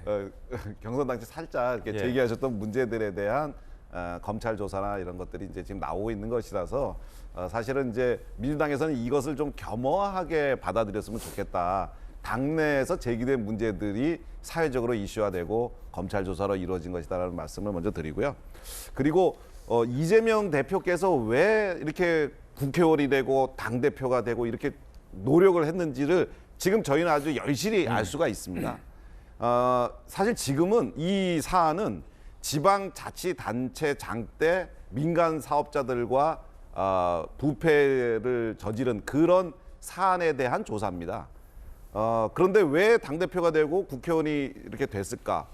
[SPEAKER 5] 경선 당시 살짝 이렇게
[SPEAKER 1] 예.
[SPEAKER 5] 제기하셨던 문제들에 대한 검찰 조사나 이런 것들이 이제 지금 나오고 있는 것이라서 사실은 이제 민주당에서는 이것을 좀 겸허하게 받아들였으면 좋겠다. 당내에서 제기된 문제들이 사회적으로 이슈화되고 검찰 조사로 이루어진 것이다라는 말씀을 먼저 드리고요. 그리고 이재명 대표께서 왜 이렇게 국회의원이 되고 당 대표가 되고 이렇게 노력을 했는지를 지금 저희는 아주 열실히 알 수가 있습니다. 사실 지금은 이 사안은 지방자치단체장 때 민간 사업자들과 부패를 저지른 그런 사안에 대한 조사입니다. 그런데 왜 당대표가 되고 국회의원이 이렇게 됐을까?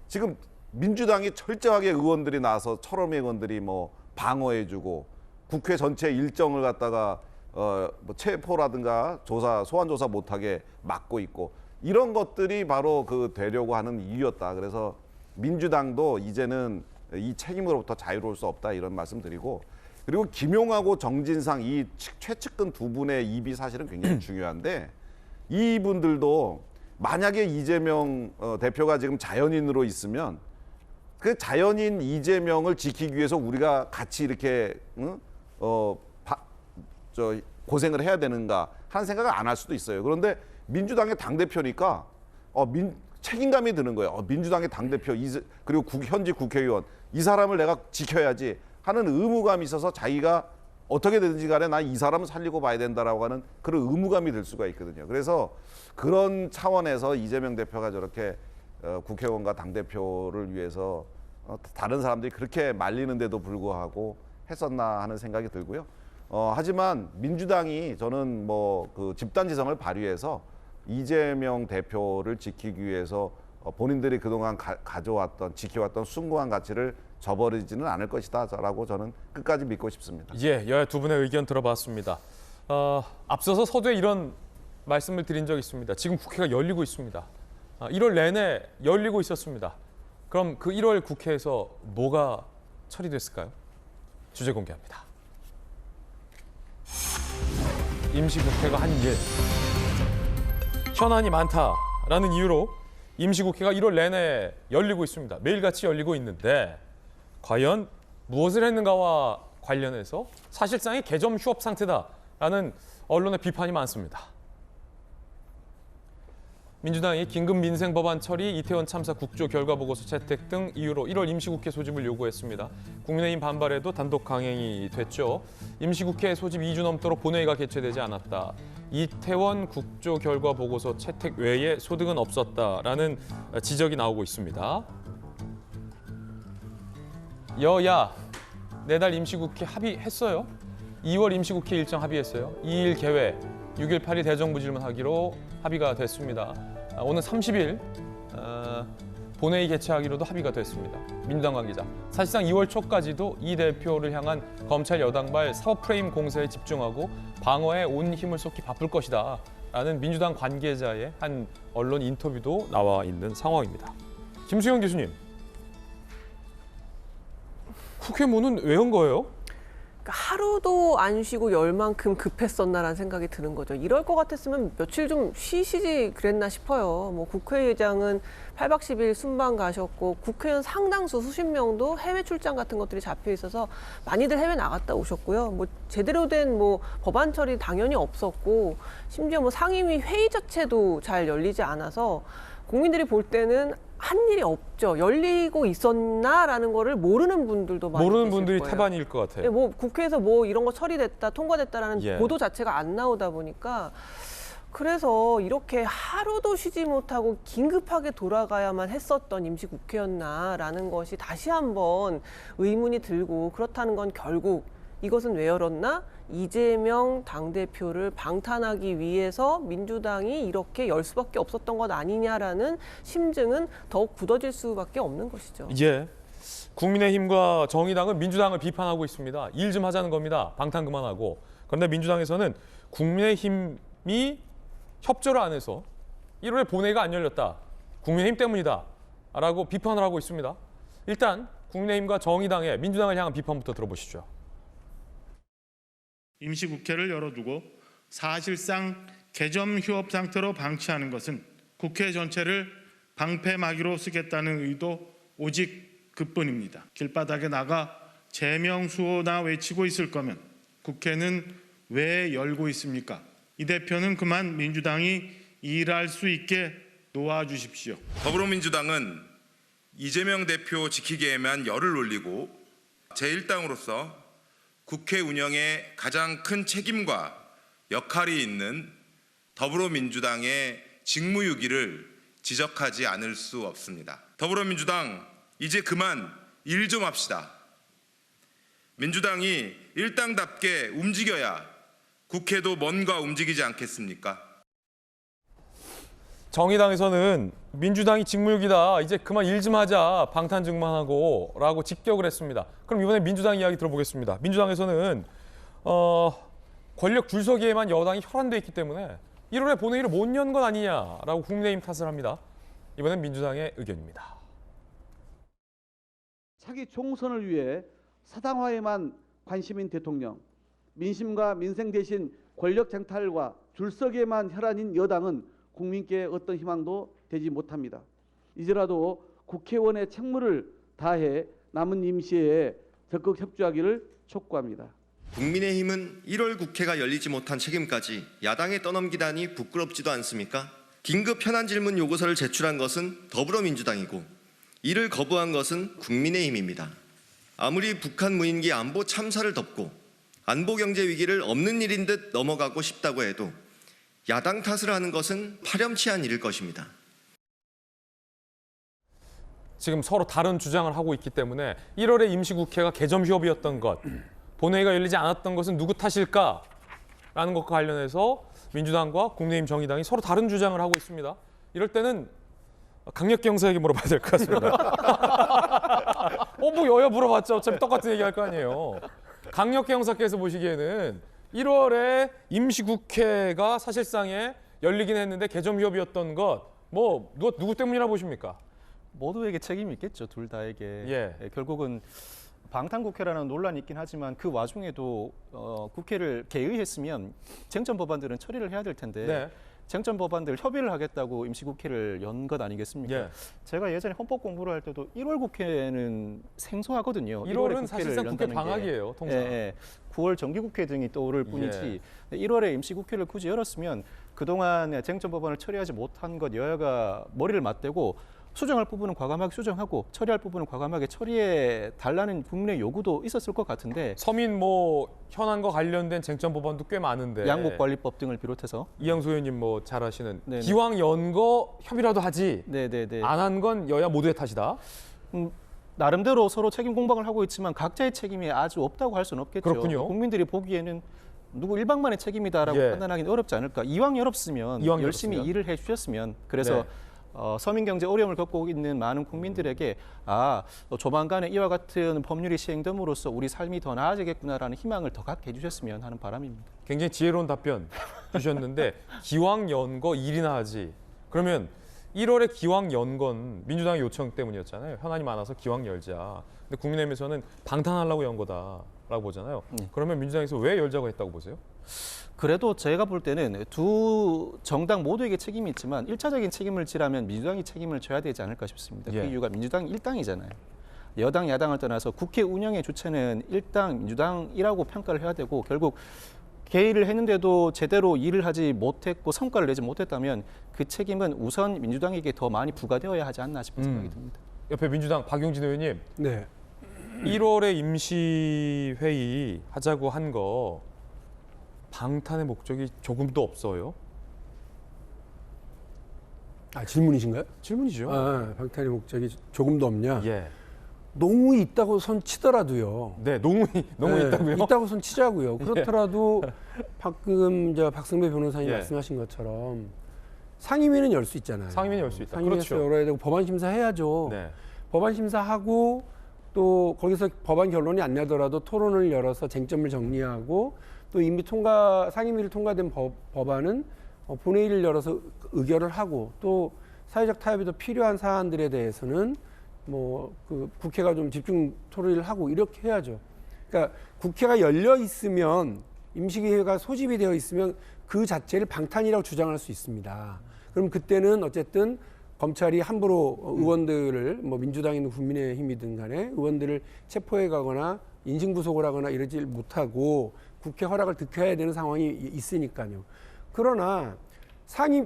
[SPEAKER 5] 지금 민주당이 철저하게 의원들이 나와서 철험의 의원들이 뭐 방어해주고 국회 전체 일정을 갖다가 뭐 체포라든가 소환 조사 못하게 막고 있고, 이런 것들이 바로 그 되려고 하는 이유였다. 그래서 민주당도 이제는 이 책임으로부터 자유로울 수 없다, 이런 말씀드리고, 그리고 김용하고 정진상 이 최측근 두 분의 입이 사실은 굉장히 중요한데, 이분들도 만약에 이재명 대표가 지금 자연인으로 있으면 그 자연인 이재명을 지키기 위해서 우리가 같이 이렇게 고생을 해야 되는가 하는 생각을 안 할 수도 있어요. 그런데 민주당의 당대표니까 책임감이 드는 거예요. 민주당의 당대표 그리고 현직 국회의원, 이 사람을 내가 지켜야지 하는 의무감이 있어서 자기가 어떻게 되든지 간에 나 이 사람을 살리고 봐야 된다라고 하는 그런 의무감이 들 수가 있거든요. 그래서 그런 차원에서 이재명 대표가 저렇게 국회의원과 당대표를 위해서 다른 사람들이 그렇게 말리는데도 불구하고 했었나 하는 생각이 들고요. 하지만 민주당이 저는 뭐 그 집단지성을 발휘해서 이재명 대표를 지키기 위해서 본인들이 그동안 지켜왔던 숭고한 가치를 저버리지는 않을 것이다라고 저는 끝까지 믿고 싶습니다.
[SPEAKER 1] 예, 여야 두 분의 의견 들어봤습니다. 앞서서 서두에 이런 말씀을 드린 적이 있습니다. 지금 국회가 열리고 있습니다. 1월 내내 열리고 있었습니다. 그럼 그 1월 국회에서 뭐가 처리됐을까요? 주제 공개합니다. 임시국회가 한 일. 현안이 많다라는 이유로 임시국회가 1월 내내 열리고 있습니다. 매일같이 열리고 있는데 과연 무엇을 했는가와 관련해서 사실상의 개점 휴업 상태다라는 언론의 비판이 많습니다. 민주당이 긴급 민생 법안 처리, 이태원 참사 국조 결과 보고서 채택 등 이유로 1월 임시국회 소집을 요구했습니다. 국민의힘 반발에도 단독 강행이 됐죠. 임시국회 소집 2주 넘도록 본회의가 개최되지 않았다. 이태원 국조 결과 보고서 채택 외에 소득은 없었다라는 지적이 나오고 있습니다. 여야 내달 임시국회 합의했어요. 2월 임시국회 일정 합의했어요. 2일 개회, 6일 8일 대정부 질문하기로 합의가 됐습니다. 오늘 30일 본회의 개최하기로도 합의가 됐습니다. 민주당 관계자. 사실상 2월 초까지도 이 대표를 향한 검찰 여당발 사법 프레임 공세에 집중하고 방어에 온 힘을 쏟기 바쁠 것이다 라는 민주당 관계자의 한 언론 인터뷰도 나와 있는 상황입니다. 김수영 교수님, 국회 문은 왜 연 거예요?
[SPEAKER 2] 하루도 안 쉬고 열 만큼 급했었나라는 생각이 드는 거죠. 이럴 것 같았으면 며칠 좀 쉬시지 그랬나 싶어요. 뭐 국회의장은 8박 10일 순방 가셨고 국회의원 상당수 수십 명도 해외 출장 같은 것들이 잡혀 있어서 많이들 해외 나갔다 오셨고요. 뭐 제대로 된 뭐 법안 처리 당연히 없었고 심지어 뭐 상임위 회의 자체도 잘 열리지 않아서 국민들이 볼 때는 한 일이 없죠. 열리고 있었나라는 거를 모르는 분들도 많이
[SPEAKER 1] 모르는
[SPEAKER 2] 계실
[SPEAKER 1] 분들이
[SPEAKER 2] 거예요.
[SPEAKER 1] 태반일 것 같아요.
[SPEAKER 2] 뭐 국회에서 뭐 이런 거 처리됐다, 통과됐다라는
[SPEAKER 1] 예.
[SPEAKER 2] 보도 자체가 안 나오다 보니까 그래서 이렇게 하루도 쉬지 못하고 긴급하게 돌아가야만 했었던 임시국회였나라는 것이 다시 한번 의문이 들고, 그렇다는 건 결국 이것은 왜 열었나? 이재명 당대표를 방탄하기 위해서 민주당이 이렇게 열 수밖에 없었던 것 아니냐라는 심증은 더욱 굳어질 수밖에 없는 것이죠.
[SPEAKER 1] 예. 국민의힘과 정의당은 민주당을 비판하고 있습니다. 일 좀 하자는 겁니다. 방탄 그만하고. 그런데 민주당에서는 국민의힘이 협조를 안 해서 1월에 본회의가 안 열렸다. 국민의힘 때문이다. 라고 비판을 하고 있습니다. 일단 국민의힘과 정의당의 민주당을 향한 비판부터 들어보시죠.
[SPEAKER 8] 임시국회를 열어두고 사실상 개점 휴업 상태로 방치하는 것은 국회 전체를 방패막이로 쓰겠다는 의도 오직 그뿐입니다. 길바닥에 나가 제명수호나 외치고 있을 거면 국회는 왜 열고 있습니까? 이 대표는 그만 민주당이 일할 수 있게 놓아주십시오.
[SPEAKER 9] 더불어민주당은 이재명 대표 지키기에만 열을 올리고 제1당으로서 국회 운영에 가장 큰 책임과 역할이 있는 더불어민주당의 직무유기를 지적하지 않을 수 없습니다. 더불어민주당 이제 그만 일 좀 합시다. 민주당이 일당답게 움직여야 국회도 뭔가 움직이지 않겠습니까?
[SPEAKER 1] 정의당에서는 민주당이 직무유기다. 이제 그만 일 좀 하자. 방탄 증만하고 라고 직격을 했습니다. 그럼 이번에 민주당 이야기 들어보겠습니다. 민주당에서는 권력 줄서기에만 여당이 혈안돼 있기 때문에 1월에 본회의를 못 연 건 아니냐라고 국민의힘 탓을 합니다. 이번엔 민주당의 의견입니다.
[SPEAKER 10] 차기 총선을 위해 사당화에만 관심인 대통령, 민심과 민생 대신 권력 쟁탈과 줄서기에만 혈안인 여당은 국민께 어떤 희망도 되지 못합니다. 이제라도 국회의원의 책무를 다해 남은 임시에 적극 협조하기를 촉구합니다.
[SPEAKER 11] 국민의힘은 1월 국회가 열리지 못한 책임까지 야당에 떠넘기다니 부끄럽지도 않습니까? 긴급 현안 질문 요구서를 제출한 것은 더불어민주당이고 이를 거부한 것은 국민의힘입니다. 아무리 북한 무인기 안보 참사를 덮고 안보 경제 위기를 없는 일인 듯 넘어가고 싶다고 해도 야당 탓을 하는 것은 파렴치한 일일 것입니다.
[SPEAKER 1] 지금 서로 다른 주장을 하고 있기 때문에 1월에 임시국회가 개점 휴업이었던 것, 본회의가 열리지 않았던 것은 누구 탓일까라는 것과 관련해서 민주당과 국민의힘 정의당이 서로 다른 주장을 하고 있습니다. 이럴 때는 강력기 형사에게 물어봐야 될 것 같습니다. 뭐 여야 물어봤자 어차피 똑같은 얘기할 거 아니에요. 강력기 형사께서 보시기에는 1월에 임시국회가 사실상에 열리긴 했는데 개점 휴업이었던 것, 뭐 누구 때문이라 보십니까?
[SPEAKER 6] 모두에게 책임이 있겠죠. 둘 다에게.
[SPEAKER 1] 예.
[SPEAKER 6] 결국은 방탄국회라는 논란이 있긴 하지만 그 와중에도 국회를 개의했으면 쟁점 법안들은 처리를 해야 될 텐데
[SPEAKER 1] 네.
[SPEAKER 6] 쟁점 법안들 협의를 하겠다고 임시국회를 연 것 아니겠습니까?
[SPEAKER 1] 예.
[SPEAKER 6] 제가 예전에 헌법 공부를 할 때도 1월 국회는 생소하거든요.
[SPEAKER 1] 1월은 사실상 국회 방학이에요, 통상.
[SPEAKER 6] 예. 9월 정기국회 등이 떠오를 뿐이지 1월에 임시국회를 굳이 열었으면 그동안 쟁점 법안을 처리하지 못한 것 여야가 머리를 맞대고 수정할 부분은 과감하게 수정하고 처리할 부분은 과감하게 처리해 달라는 국민의 요구도 있었을 것 같은데
[SPEAKER 1] 서민 현안과 관련된 쟁점 법안도 꽤 많은데
[SPEAKER 6] 양곡관리법 등을 비롯해서
[SPEAKER 1] 이양수 의원님 잘 아시는
[SPEAKER 6] 네네.
[SPEAKER 1] 기왕 연 거 협의라도 하지
[SPEAKER 6] 네네네.
[SPEAKER 1] 안 한 건 여야 모두의 탓이다.
[SPEAKER 6] 나름대로 서로 책임 공방을 하고 있지만 각자의 책임이 아주 없다고 할 수는 없겠죠.
[SPEAKER 1] 그렇군요.
[SPEAKER 6] 국민들이 보기에는 누구 일방만의 책임이다라고
[SPEAKER 1] 예.
[SPEAKER 6] 판단하기는 어렵지 않을까. 이왕 열었으면 열심히 일을 해주셨으면 그래서
[SPEAKER 1] 네.
[SPEAKER 6] 서민 경제 어려움을 겪고 있는 많은 국민들에게 조만간에 이와 같은 법률이 시행됨으로써 우리 삶이 더 나아지겠구나라는 희망을 더 갖게 해주셨으면 하는 바람입니다.
[SPEAKER 1] 굉장히 지혜로운 답변 주셨는데 기왕 연 거 일이나 하지. 그러면 1월에 기왕 연 건 민주당의 요청 때문이었잖아요. 현안이 많아서 기왕 열자. 근데 국민의힘에서는 방탄하려고 연 거다라고 보잖아요. 그러면 민주당에서 왜 열자고 했다고 보세요?
[SPEAKER 6] 그래도 제가 볼 때는 두 정당 모두에게 책임이 있지만 1차적인 책임을 지라면 민주당이 책임을 져야 되지 않을까 싶습니다.
[SPEAKER 1] 예.
[SPEAKER 6] 그 이유가 민주당이 일당이잖아요. 여당, 야당을 떠나서 국회 운영의 주체는 일당, 민주당이라고 평가를 해야 되고 결국 개의를 했는데도 제대로 일을 하지 못했고 성과를 내지 못했다면 그 책임은 우선 민주당에게 더 많이 부과되어야 하지 않나 싶은 생각이 듭니다.
[SPEAKER 1] 옆에 민주당 박용진 의원님.
[SPEAKER 7] 네.
[SPEAKER 1] 1월에 임시회의 하자고 한 거 방탄의 목적이 조금도 없어요?
[SPEAKER 7] 질문이신가요?
[SPEAKER 1] 질문이죠.
[SPEAKER 7] 방탄의 목적이 조금도 없냐?
[SPEAKER 1] 예.
[SPEAKER 7] 농이 있다고 손 치더라도요.
[SPEAKER 1] 네, 농이 있다고요?
[SPEAKER 7] 있다고 손 치자고요. 그렇더라도 방금 박승배 변호사님
[SPEAKER 1] 예.
[SPEAKER 7] 말씀하신 것처럼 상임위는 열 수 있잖아요.
[SPEAKER 1] 상임위는 열 수 있다.
[SPEAKER 7] 상임위에서
[SPEAKER 1] 그렇죠.
[SPEAKER 7] 열어야 되고 법안 심사해야죠.
[SPEAKER 1] 네.
[SPEAKER 7] 법안 심사하고 또 거기서 법안 결론이 안 나더라도 토론을 열어서 쟁점을 정리하고 또 이미 상임위를 통과된 법안은 본회의를 열어서 의결을 하고 또 사회적 타협이 더 필요한 사안들에 대해서는 그 국회가 좀 집중 토론을 하고 이렇게 해야죠. 그러니까 국회가 열려 있으면 임시기회가 소집이 되어 있으면 그 자체를 방탄이라고 주장할 수 있습니다. 그럼 그때는 어쨌든 검찰이 함부로 의원들을 민주당이든 국민의힘이든 간에 의원들을 체포해 가거나 인신구속을 하거나 이러지 못하고 국회 허락을 득해야 되는 상황이 있으니까요. 그러나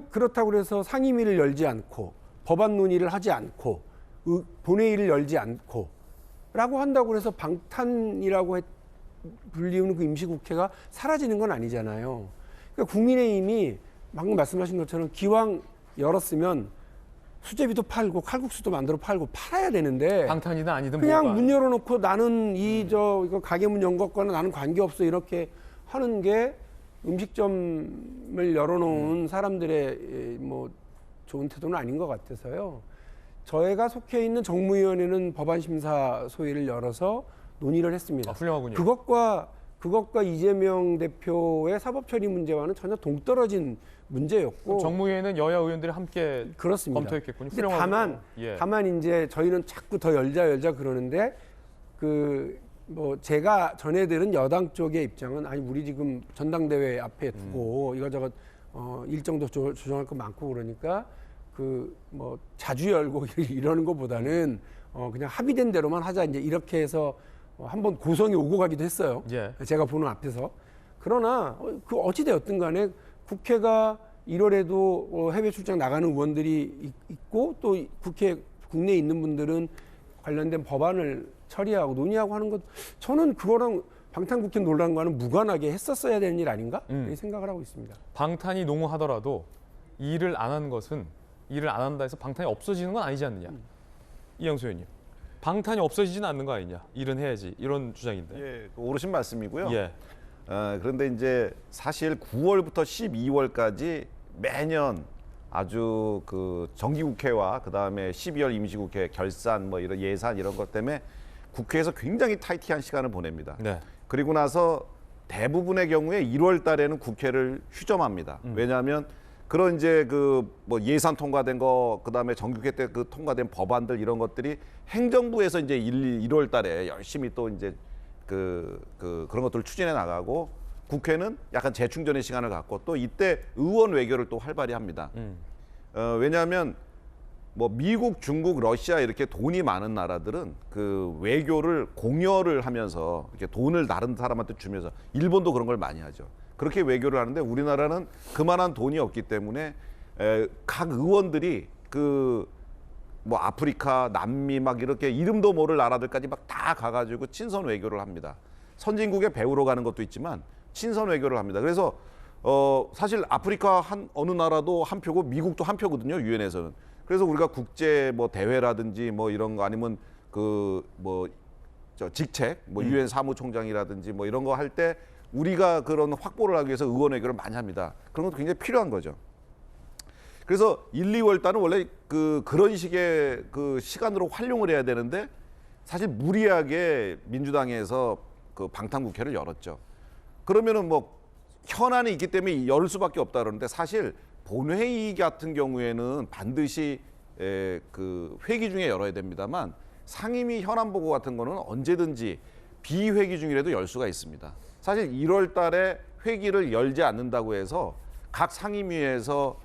[SPEAKER 7] 그렇다고 해서 상임위를 열지 않고 법안 논의를 하지 않고 본회의를 열지 않고 라고 한다고 해서 방탄이라고 불리우는 그 임시국회가 사라지는 건 아니잖아요. 그러니까 국민의힘이 방금 말씀하신 것처럼 기왕 열었으면 수제비도 팔고 칼국수도 만들어 팔고 팔아야 되는데
[SPEAKER 1] 방탄이든 아니든
[SPEAKER 7] 그냥 문 열어놓고 나는 이거 가게 문 연 것과는 나는 관계없어 이렇게 하는 게 음식점을 열어놓은 사람들의 좋은 태도는 아닌 것 같아서요. 저희가 속해 있는 정무위원회는 법안 심사 소위를 열어서 논의를 했습니다.
[SPEAKER 1] 훌륭하군요.
[SPEAKER 7] 그것과 이재명 대표의 사법처리 문제와는 전혀 동떨어진 문제였고
[SPEAKER 1] 정무위에는 여야 의원들이 함께
[SPEAKER 7] 그렇습니다.
[SPEAKER 1] 검토했겠군요.
[SPEAKER 7] 다만 이제 저희는 자꾸 더 열자 그러는데 제가 전해들은 여당 쪽의 입장은 아니 우리 지금 전당대회 앞에 두고 이거저것 일정도 조정할 거 많고 그러니까 자주 열고 이러는 것보다는 그냥 합의된 대로만 하자 이제 이렇게 해서 한번 고성이 오고 가기도 했어요.
[SPEAKER 1] 예.
[SPEAKER 7] 제가 보는 앞에서. 그러나 어찌 되었든 간에 국회가 1월에도 해외 출장 나가는 의원들이 있고 또 국내에 있는 분들은 관련된 법안을 처리하고 논의하고 하는 것 저는 그거랑 방탄국회 논란과는 무관하게 했었어야 되는 일 아닌가? 이렇게 생각을 하고 있습니다.
[SPEAKER 1] 방탄이 농후하더라도 일을 안 한다 해서 방탄이 없어지는 건 아니지 않느냐. 이영수 의원님. 방탄이 없어지지는 않는 거 아니냐. 일은 해야지. 이런 주장인데.
[SPEAKER 5] 예, 옳으신 말씀이고요.
[SPEAKER 1] 예.
[SPEAKER 5] 그런데 이제 사실 9월부터 12월까지 매년 아주 정기국회와 그다음에 12월 임시국회 결산 이런 예산 이런 것 때문에 국회에서 굉장히 타이트한 시간을 보냅니다.
[SPEAKER 1] 네.
[SPEAKER 5] 그리고 나서 대부분의 경우에 1월 달에는 국회를 휴점합니다. 왜냐하면 그런 이제 예산 통과된 거 그다음에 정기국회 때 통과된 법안들 이런 것들이 행정부에서 이제 1월 달에 열심히 또 이제 그런 것들을 추진해 나가고 국회는 약간 재충전의 시간을 갖고 또 이때 의원 외교를 또 활발히 합니다. 왜냐하면 미국, 중국, 러시아 이렇게 돈이 많은 나라들은 외교를 공여를 하면서 이렇게 돈을 다른 사람한테 주면서 일본도 그런 걸 많이 하죠. 그렇게 외교를 하는데 우리나라는 그만한 돈이 없기 때문에 각 의원들이 아프리카, 남미 이렇게 이름도 모를 나라들까지 다 가가지고 친선 외교를 합니다. 선진국에 배우러 가는 것도 있지만 친선 외교를 합니다. 그래서 사실 아프리카 어느 나라도 한 표고 미국도 한 표거든요. 유엔에서는. 그래서 우리가 국제 대회라든지 이런 거 아니면 직책 유엔 사무총장이라든지 이런 거 할 때 우리가 그런 확보를 하기 위해서 의원 외교를 많이 합니다. 그런 것도 굉장히 필요한 거죠. 그래서 1, 2월 달은 원래 그런 식의 시간으로 활용을 해야 되는데 사실 무리하게 민주당에서 방탄국회를 열었죠. 그러면은 현안이 있기 때문에 열 수밖에 없다 그러는데 사실 본회의 같은 경우에는 반드시 회기 중에 열어야 됩니다만 상임위 현안 보고 같은 거는 언제든지 비회기 중이라도 열 수가 있습니다. 사실 1월 달에 회기를 열지 않는다고 해서 각 상임위에서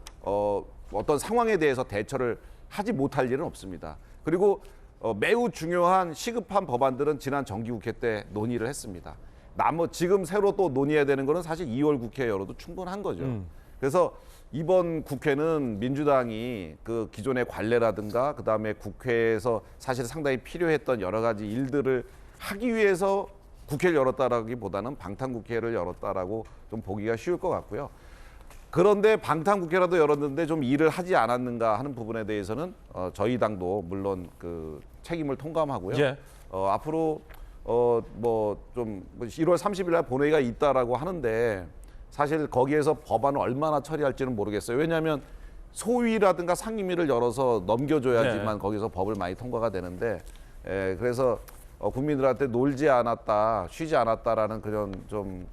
[SPEAKER 5] 어떤 상황에 대해서 대처를 하지 못할 일은 없습니다. 그리고 매우 중요한 시급한 법안들은 지난 정기국회 때 논의를 했습니다. 지금 새로 또 논의해야 되는 거는 사실 2월 국회에 열어도 충분한 거죠. 그래서 이번 국회는 민주당이 기존의 관례라든가 그다음에 국회에서 사실 상당히 필요했던 여러 가지 일들을 하기 위해서 국회를 열었다라기보다는 방탄국회를 열었다라고 좀 보기가 쉬울 것 같고요. 그런데 방탄국회라도 열었는데 좀 일을 하지 않았는가 하는 부분에 대해서는 저희 당도 물론 그 책임을 통감하고요.
[SPEAKER 1] 예.
[SPEAKER 5] 앞으로 뭐 좀 1월 30일 날 본회의가 있다라고 하는데 사실 거기에서 법안을 얼마나 처리할지는 모르겠어요. 왜냐하면 소위라든가 상임위를 열어서 넘겨줘야지만 거기서 법을 많이 통과가 되는데 그래서 국민들한테 놀지 않았다, 쉬지 않았다라는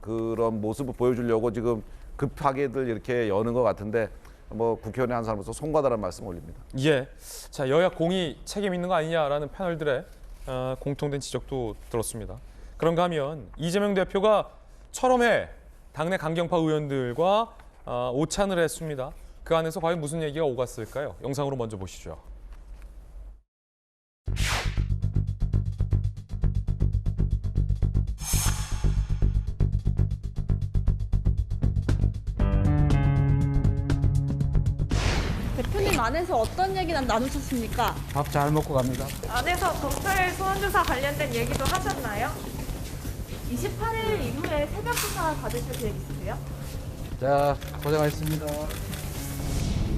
[SPEAKER 5] 그런 모습을 보여주려고 지금 급하게들 이렇게 여는 것 같은데 뭐 국회의원의 한 사람으로서 송구하다는 말씀 올립니다.
[SPEAKER 1] 예. 자, 여야 공이 책임 있는 거 아니냐라는 패널들의 공통된 지적도 들었습니다. 그런가 하면 이재명 대표가 철험해 당내 강경파 의원들과 오찬을 했습니다. 그 안에서 과연 무슨 얘기가 오갔을까요? 영상으로 먼저 보시죠.
[SPEAKER 12] 대표님 안에서 어떤 얘기 나누셨습니까?
[SPEAKER 13] 밥 잘 먹고 갑니다.
[SPEAKER 14] 안에서 검찰 소환조사 관련된 얘기도 하셨나요? 28일 이후에 새벽 수사 받으실 계획 있으세요?
[SPEAKER 13] 자, 고생하셨습니다.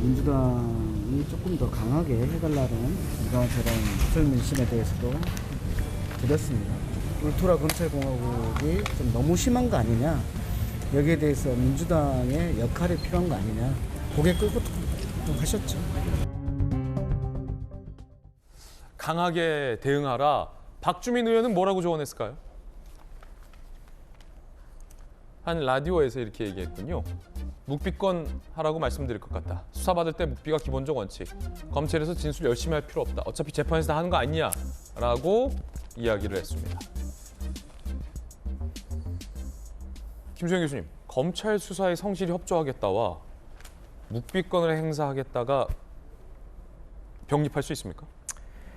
[SPEAKER 15] 민주당이 조금 더 강하게 해달라는 이런 저런 국정 민심에 대해서도 드렸습니다. 울트라 검찰공화국이 좀 너무 심한 거 아니냐, 여기에 대해서 민주당의 역할이 필요한 거 아니냐, 고개 끄고 좀 하셨죠.
[SPEAKER 1] 강하게 대응하라. 박주민 의원은 뭐라고 조언했을까요? 한 라디오에서 이렇게 얘기했군요. 묵비권 하라고 말씀드릴 것 같다. 수사받을 때 묵비가 기본적 원칙. 검찰에서 진술 열심히 할 필요 없다. 어차피 재판에서 다 하는 거 아니냐? 라고 이야기를 했습니다. 김수영 교수님, 검찰 수사에 성실히 협조하겠다와 묵비권을 행사하겠다가 병립할 수 있습니까?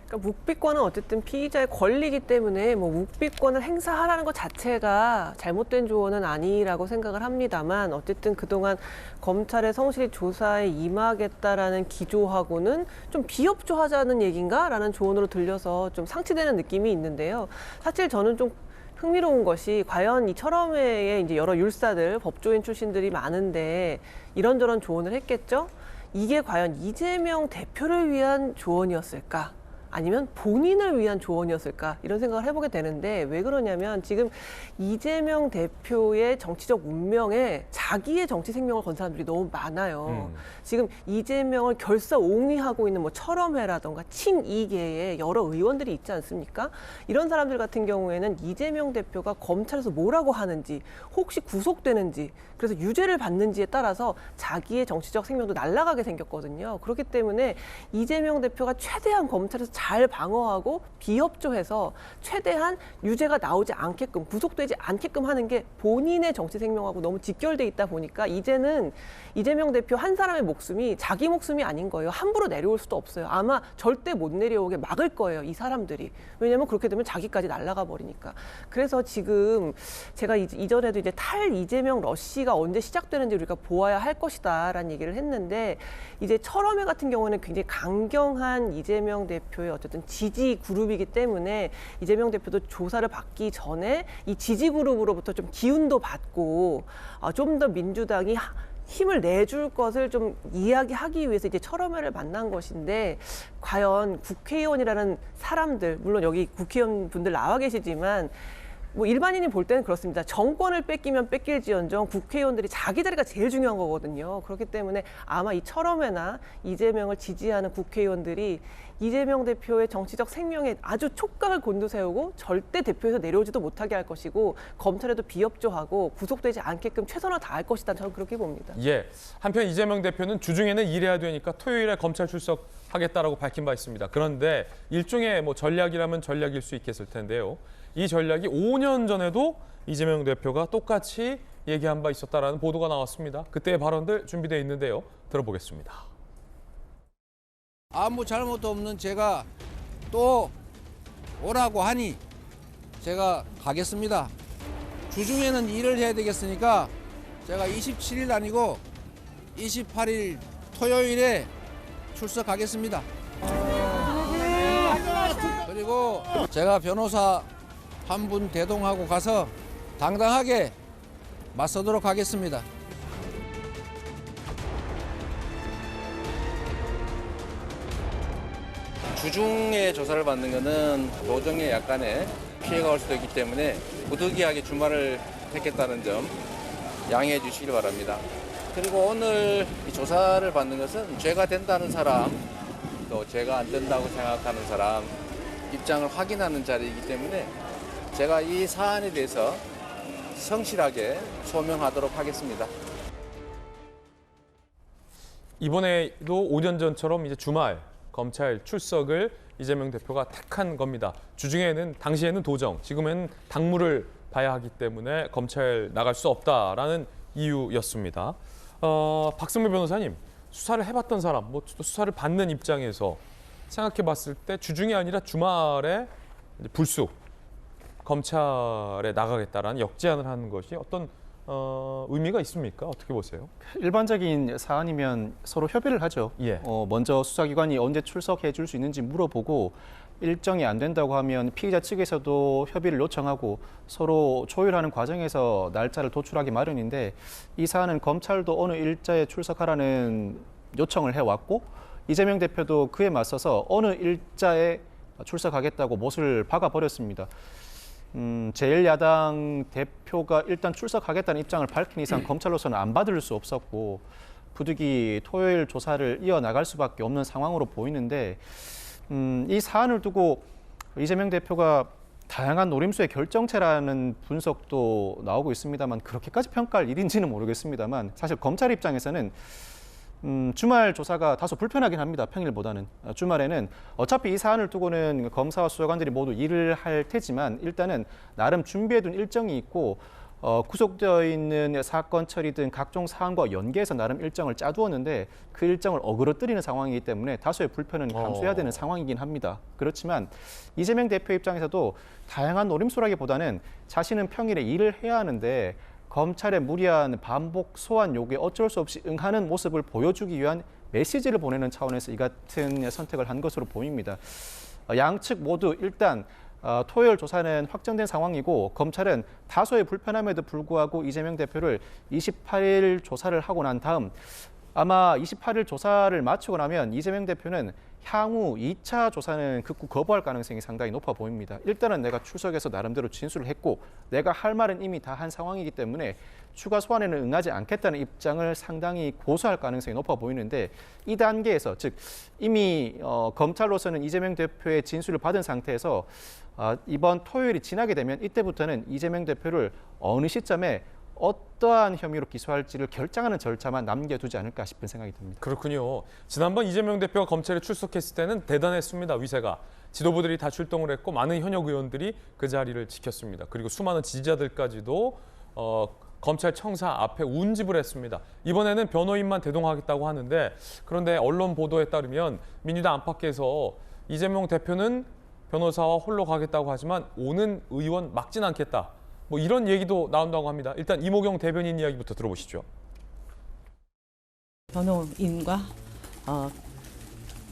[SPEAKER 2] 그러니까 묵비권은 어쨌든 피의자의 권리이기 때문에 뭐 묵비권을 행사하라는 것 자체가 잘못된 조언은 아니라고 생각을 합니다만, 어쨌든 그동안 검찰의 성실히 조사에 임하겠다라는 기조하고는 좀 비협조하자는 얘기인가라는 조언으로 들려서 좀 상치되는 느낌이 있는데요. 사실 저는 좀 흥미로운 것이 과연 이 철험회에 이제 여러 율사들, 법조인 출신들이 많은데 이런저런 조언을 했겠죠? 이게 과연 이재명 대표를 위한 조언이었을까? 아니면 본인을 위한 조언이었을까? 이런 생각을 해보게 되는데, 왜 그러냐면 지금 이재명 대표의 정치적 운명에 자기의 정치 생명을 건 사람들이 너무 많아요. 지금 이재명을 결사옹위하고 있는 뭐 철험회라던가 친이계의 여러 의원들이 있지 않습니까? 이런 사람들 같은 경우에는 이재명 대표가 검찰에서 뭐라고 하는지, 혹시 구속되는지, 그래서 유죄를 받는지에 따라서 자기의 정치적 생명도 날아가게 생겼거든요. 그렇기 때문에 이재명 대표가 최대한 검찰에서 잘 방어하고 비협조해서 최대한 유죄가 나오지 않게끔, 구속되지 않게끔 하는 게 본인의 정치 생명하고 너무 직결돼 있다 보니까 이제는 이재명 대표 한 사람의 목숨이 자기 목숨이 아닌 거예요. 함부로 내려올 수도 없어요. 아마 절대 못 내려오게 막을 거예요, 이 사람들이. 왜냐하면 그렇게 되면 자기까지 날아가 버리니까. 그래서 지금 제가 이전에도 이제 탈 이재명 러시가 언제 시작되는지 우리가 보아야 할 것이다라는 얘기를 했는데, 이제 철험회 같은 경우는 굉장히 강경한 이재명 대표의 어쨌든 지지 그룹이기 때문에 이재명 대표도 조사를 받기 전에 이 지지 그룹으로부터 좀 기운도 받고 좀 더 민주당이 힘을 내줄 것을 좀 이야기하기 위해서 이제 철험회를 만난 것인데, 과연 국회의원이라는 사람들, 물론 여기 국회의원 분들 나와 계시지만 뭐 일반인이 볼 때는 그렇습니다. 정권을 뺏기면 뺏길지언정 국회의원들이 자기 자리가 제일 중요한 거거든요. 그렇기 때문에 아마 이 철험회나 이재명을 지지하는 국회의원들이 이재명 대표의 정치적 생명에 아주 촉각을 곤두세우고 절대 대표에서 내려오지도 못하게 할 것이고, 검찰에도 비협조하고 구속되지 않게끔 최선을 다할 것이다. 저는 그렇게 봅니다.
[SPEAKER 1] 예. 한편 이재명 대표는 주중에는 일해야 되니까 토요일에 검찰 출석하겠다라고 밝힌 바 있습니다. 그런데 일종의 뭐 전략이라면 전략일 수 있겠을 텐데요. 이 전략이 5년 전에도 이재명 대표가 똑같이 얘기한 바 있었다라는 보도가 나왔습니다. 그때의 발언들 준비되어 있는데요. 들어보겠습니다.
[SPEAKER 13] 아무 잘못도 없는 제가 또 오라고 하니 제가 가겠습니다. 주중에는 일을 해야 되겠으니까 제가 27일 아니고 28일 토요일에 출석하겠습니다. 그리고 제가 변호사 한 분 대동하고 가서 당당하게 맞서도록 하겠습니다. 주중에 조사를 받는 것은 도정에 약간의 피해가 올 수도 있기 때문에 부득이하게 주말을 택했다는 점 양해해 주시기 바랍니다. 그리고 오늘 이 조사를 받는 것은 죄가 된다는 사람, 또 죄가 안 된다고 생각하는 사람 입장을 확인하는 자리이기 때문에 제가 이 사안에 대해서 성실하게 소명하도록 하겠습니다.
[SPEAKER 1] 이번에도 5년 전처럼 이제 주말 검찰 출석을 이재명 대표가 택한 겁니다. 주중에는 당시에는 도정, 지금은 당무를 봐야 하기 때문에 검찰 나갈 수 없다라는 이유였습니다. 박승배 변호사님, 수사를 해봤던 사람, 뭐 또 수사를 받는 입장에서 생각해봤을 때 주중이 아니라 주말에 이제 불쑥 검찰에 나가겠다라는 역제안을 하는 것이 어떤 의미가 있습니까? 어떻게 보세요?
[SPEAKER 6] 일반적인 사안이면 서로 협의를 하죠.
[SPEAKER 1] 예.
[SPEAKER 6] 먼저 수사기관이 언제 출석해 줄 수 있는지 물어보고 일정이 안 된다고 하면 피의자 측에서도 협의를 요청하고 서로 조율하는 과정에서 날짜를 도출하기 마련인데 이 사안은 검찰도 어느 일자에 출석하라는 요청을 해왔고 이재명 대표도 그에 맞서서 어느 일자에 출석하겠다고 못을 박아버렸습니다. 제1야당 대표가 일단 출석하겠다는 입장을 밝힌 이상 검찰로서는 안 받을 수 없었고 부득이 토요일 조사를 이어나갈 수밖에 없는 상황으로 보이는데 이 사안을 두고 이재명 대표가 다양한 노림수의 결정체라는 분석도 나오고 있습니다만 그렇게까지 평가할 일인지는 모르겠습니다만 사실 검찰 입장에서는 주말 조사가 다소 불편하긴 합니다. 평일보다는. 주말에는 어차피 이 사안을 두고는 검사와 수사관들이 모두 일을 할 테지만 일단은 나름 준비해둔 일정이 있고 구속되어 있는 사건 처리 등 각종 사안과 연계해서 나름 일정을 짜두었는데 그 일정을 어그러뜨리는 상황이기 때문에 다소의 불편은 감수해야 되는 상황이긴 합니다. 그렇지만 이재명 대표 입장에서도 다양한 노림수라기보다는 자신은 평일에 일을 해야 하는데 검찰의 무리한 반복 소환 요구에 어쩔 수 없이 응하는 모습을 보여주기 위한 메시지를 보내는 차원에서 이 같은 선택을 한 것으로 보입니다. 양측 모두 일단 토요일 조사는 확정된 상황이고 검찰은 다소의 불편함에도 불구하고 이재명 대표를 28일 조사를 하고 난 다음 아마 28일 조사를 마치고 나면 이재명 대표는 향후 2차 조사는 극구 거부할 가능성이 상당히 높아 보입니다. 일단은 내가 출석해서 나름대로 진술을 했고 내가 할 말은 이미 다 한 상황이기 때문에 추가 소환에는 응하지 않겠다는 입장을 상당히 고수할 가능성이 높아 보이는데 이 단계에서 즉 이미 검찰로서는 이재명 대표의 진술을 받은 상태에서 이번 토요일이 지나게 되면 이때부터는 이재명 대표를 어느 시점에 어떠한 혐의로 기소할지를 결정하는 절차만 남겨두지 않을까 싶은 생각이 듭니다.
[SPEAKER 1] 그렇군요. 지난번 이재명 대표가 검찰에 출석했을 때는 대단했습니다. 위세가. 지도부들이 다 출동을 했고 많은 현역 의원들이 그 자리를 지켰습니다. 그리고 수많은 지지자들까지도 검찰 청사 앞에 운집을 했습니다. 이번에는 변호인만 대동하겠다고 하는데 그런데 언론 보도에 따르면 민주당 안팎에서 이재명 대표는 변호사와 홀로 가겠다고 하지만 오는 의원 막진 않겠다. 뭐 이런 얘기도 나온다고 합니다. 일단 이모경 대변인 이야기부터 들어보시죠.
[SPEAKER 16] 변호인과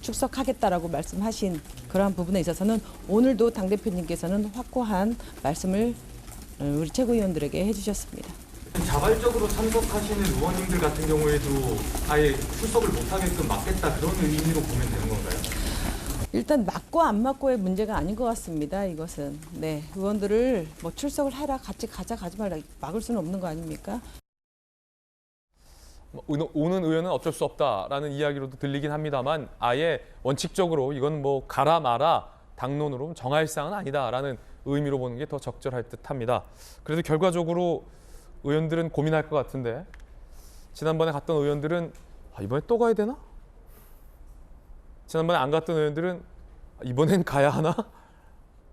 [SPEAKER 16] 출석하겠다라고 말씀하신 그러한 부분에 있어서는 오늘도 당대표님께서는 확고한 말씀을 우리 최고위원들에게 해주셨습니다.
[SPEAKER 1] 자발적으로 참석하시는 의원님들 같은 경우에도 아예 출석을 못하게끔 막겠다 그런 의미로 보면 되는 건가요?
[SPEAKER 16] 일단 맞고 안 맞고의 문제가 아닌 것 같습니다. 이것은 네 의원들을 뭐 출석을 하라 같이 가자 가지 말라 막을 수는 없는 거 아닙니까?
[SPEAKER 1] 오는 의원은 어쩔 수 없다라는 이야기로도 들리긴 합니다만 아예 원칙적으로 이건 뭐 가라 마라 당론으로 정할 사항은 아니다라는 의미로 보는 게 더 적절할 듯합니다. 그래도 결과적으로 의원들은 고민할 것 같은데 지난번에 갔던 의원들은 이번에 또 가야 되나? 지난번에 안 갔던 의원들은 이번엔 가야 하나?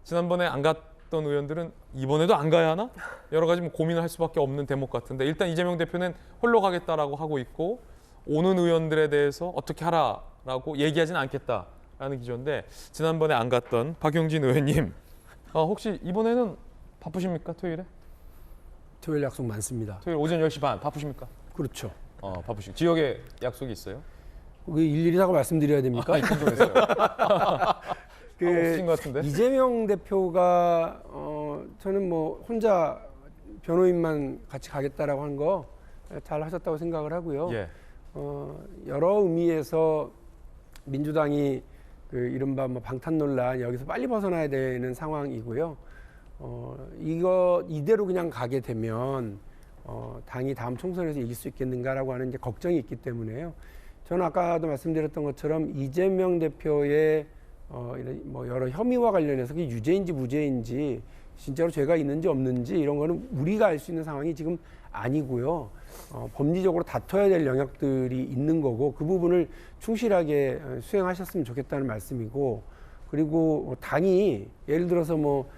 [SPEAKER 1] 지난번에 안 갔던 의원들은 이번에도 안 가야 하나? 여러 가지 뭐 고민을 할 수밖에 없는 대목 같은데 일단 이재명 대표는 홀로 가겠다라고 하고 있고 오는 의원들에 대해서 어떻게 하라라고 얘기하지는 않겠다라는 기조인데 지난번에 안 갔던 박용진 의원님 혹시 이번에는 바쁘십니까? 토요일에?
[SPEAKER 7] 토요일 약속 많습니다.
[SPEAKER 1] 토요일 오전 10시 반 바쁘십니까?
[SPEAKER 7] 그렇죠.
[SPEAKER 1] 바쁘시고 지역에 약속이 있어요?
[SPEAKER 7] 일일이 다 말씀드려야 됩니까?
[SPEAKER 1] 궁금했어요. 없으신 것 같은데.
[SPEAKER 7] 이재명 대표가 저는 뭐 혼자 변호인만 같이 가겠다라고 한 거 잘 하셨다고 생각을 하고요.
[SPEAKER 1] 예.
[SPEAKER 7] 여러 의미에서 민주당이 그 이른바 뭐 방탄 논란 여기서 빨리 벗어나야 되는 상황이고요. 이거 이대로 그냥 가게 되면 당이 다음 총선에서 이길 수 있겠는가라고 하는 이제 걱정이 있기 때문에요. 저는 아까도 말씀드렸던 것처럼 이재명 대표의 이런 뭐 여러 혐의와 관련해서 그게 유죄인지 무죄인지 진짜로 죄가 있는지 없는지 이런 거는 우리가 알 수 있는 상황이 지금 아니고요. 법리적으로 다퉈야 될 영역들이 있는 거고 그 부분을 충실하게 수행하셨으면 좋겠다는 말씀이고 그리고 당이 예를 들어서 뭐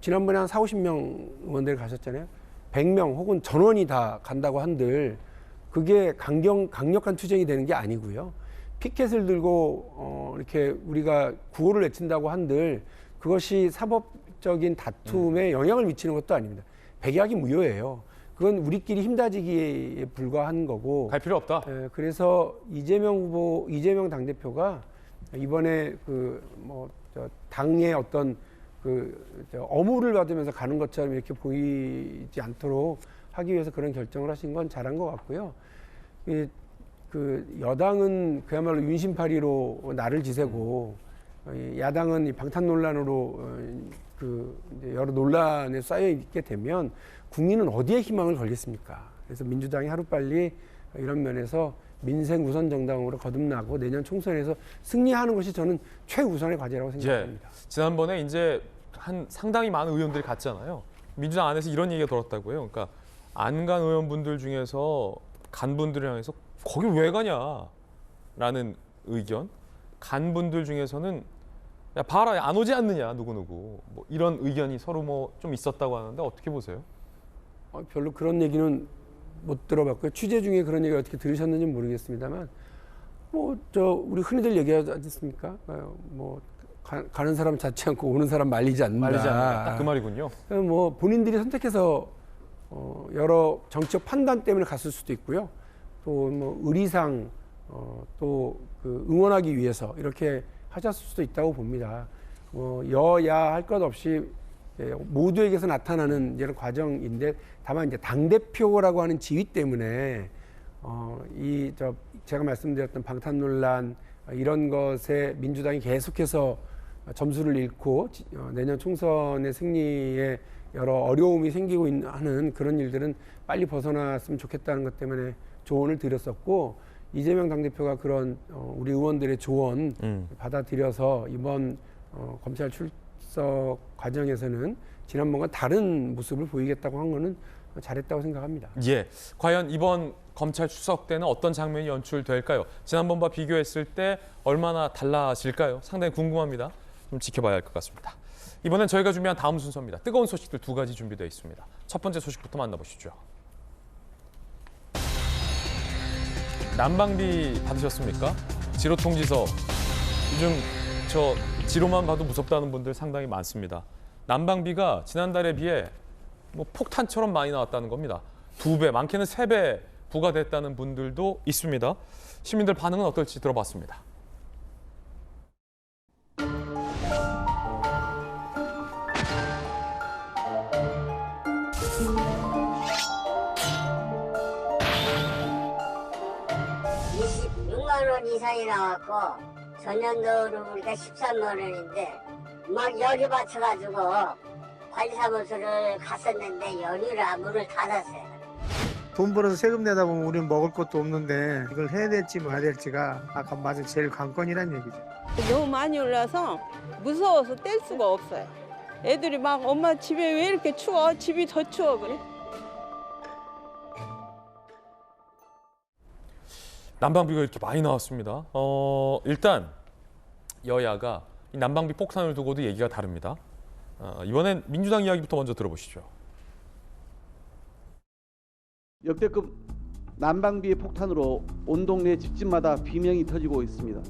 [SPEAKER 7] 지난번에 한 40~50명 의원들 가셨잖아요. 100명 혹은 전원이 다 간다고 한들 그게 강력한 투쟁이 되는 게 아니고요. 피켓을 들고 이렇게 우리가 구호를 외친다고 한들 그것이 사법적인 다툼에 영향을 미치는 것도 아닙니다. 백약이 무효예요. 그건 우리끼리 힘다지기에 불과한 거고.
[SPEAKER 1] 갈 필요 없다.
[SPEAKER 7] 그래서 이재명 당대표가 이번에 당의 어떤 어무를 받으면서 가는 것처럼 이렇게 보이지 않도록 하기 위해서 그런 결정을 하신 건 잘한 것 같고요. 여당은 그야말로 윤심파리로 나를 지새고 야당은 이 방탄 논란으로 여러 논란에 쌓여 있게 되면 국민은 어디에 희망을 걸겠습니까? 그래서 민주당이 하루빨리 이런 면에서 민생 우선 정당으로 거듭나고 내년 총선에서 승리하는 것이 저는 최우선의 과제라고 생각합니다.
[SPEAKER 1] 지난번에 이제 한 상당히 많은 의원들이 갔잖아요. 민주당 안에서 이런 얘기가 돌았다고요. 그러니까 안 간 의원분들 중에서 간 분들을 향해서 거기 왜 가냐라는 의견, 간 분들 중에서는 야 봐라 안 오지 않느냐 누구누구 뭐 이런 의견이 서로 뭐 좀 있었다고 하는데 어떻게 보세요?
[SPEAKER 7] 별로 그런 얘기는 못 들어봤고요. 취재 중에 그런 얘기 어떻게 들으셨는지 모르겠습니다만 우리 흔히들 얘기하지 않습니까? 가는 사람 찾지 않고 오는 사람 말리지 않는다.
[SPEAKER 1] 말리지 않는다. 딱 그 말이군요.
[SPEAKER 7] 뭐 본인들이 선택해서 여러 정치적 판단 때문에 갔을 수도 있고요. 또 뭐 의리상 또 그 응원하기 위해서 이렇게 하셨을 수도 있다고 봅니다. 여야 할 것 없이 모두에게서 나타나는 이런 과정인데 다만 이제 당 대표라고 하는 지위 때문에 제가 말씀드렸던 방탄 논란 이런 것에 민주당이 계속해서 점수를 잃고 내년 총선의 승리에 여러 어려움이 생기고 하는 그런 일들은 빨리 벗어났으면 좋겠다는 것 때문에 조언을 드렸었고 이재명 당대표가 그런 우리 의원들의 조언 받아들여서 이번 검찰 출석 과정에서는 지난번과 다른 모습을 보이겠다고 한 거는 잘했다고 생각합니다.
[SPEAKER 1] 예, 과연 이번 검찰 출석 때는 어떤 장면이 연출될까요? 지난번과 비교했을 때 얼마나 달라질까요? 상당히 궁금합니다. 좀 지켜봐야 할 것 같습니다. 이번엔 저희가 준비한 다음 순서입니다. 뜨거운 소식들 2가지 준비되어 있습니다. 첫 번째 소식부터 만나보시죠. 난방비 받으셨습니까? 지로통지서. 요즘 저 지로만 봐도 무섭다는 분들 상당히 많습니다. 난방비가 지난달에 비해 뭐 폭탄처럼 많이 나왔다는 겁니다. 2배, 많게는 3배 부과됐다는 분들도 있습니다. 시민들 반응은 어떨지 들어봤습니다.
[SPEAKER 17] 이상이 나왔고 전년도로 보니까 13만 원인데 막 열이 받쳐가지고 관리사무소를 갔었는데 연휴라 문을 닫았어요.
[SPEAKER 18] 돈 벌어서 세금 내다 보면 우리는 먹을 것도 없는데 이걸 해야 될지 마야 될지가 아까 맞아 제일 관건이란 얘기죠.
[SPEAKER 19] 너무 많이 올라서 무서워서 뗄 수가 없어요. 애들이 막 엄마 집에 왜 이렇게 추워? 집이 더 추워 그래.
[SPEAKER 1] 난방비가 이렇게 많이 나왔습니다. 일단 여야가 이 난방비 폭탄을 두고도 얘기가 다릅니다. 이번엔 민주당 이야기부터 먼저 들어보시죠.
[SPEAKER 10] 역대급 난방비의 폭탄으로 온 동네 집집마다 비명이 터지고 있습니다.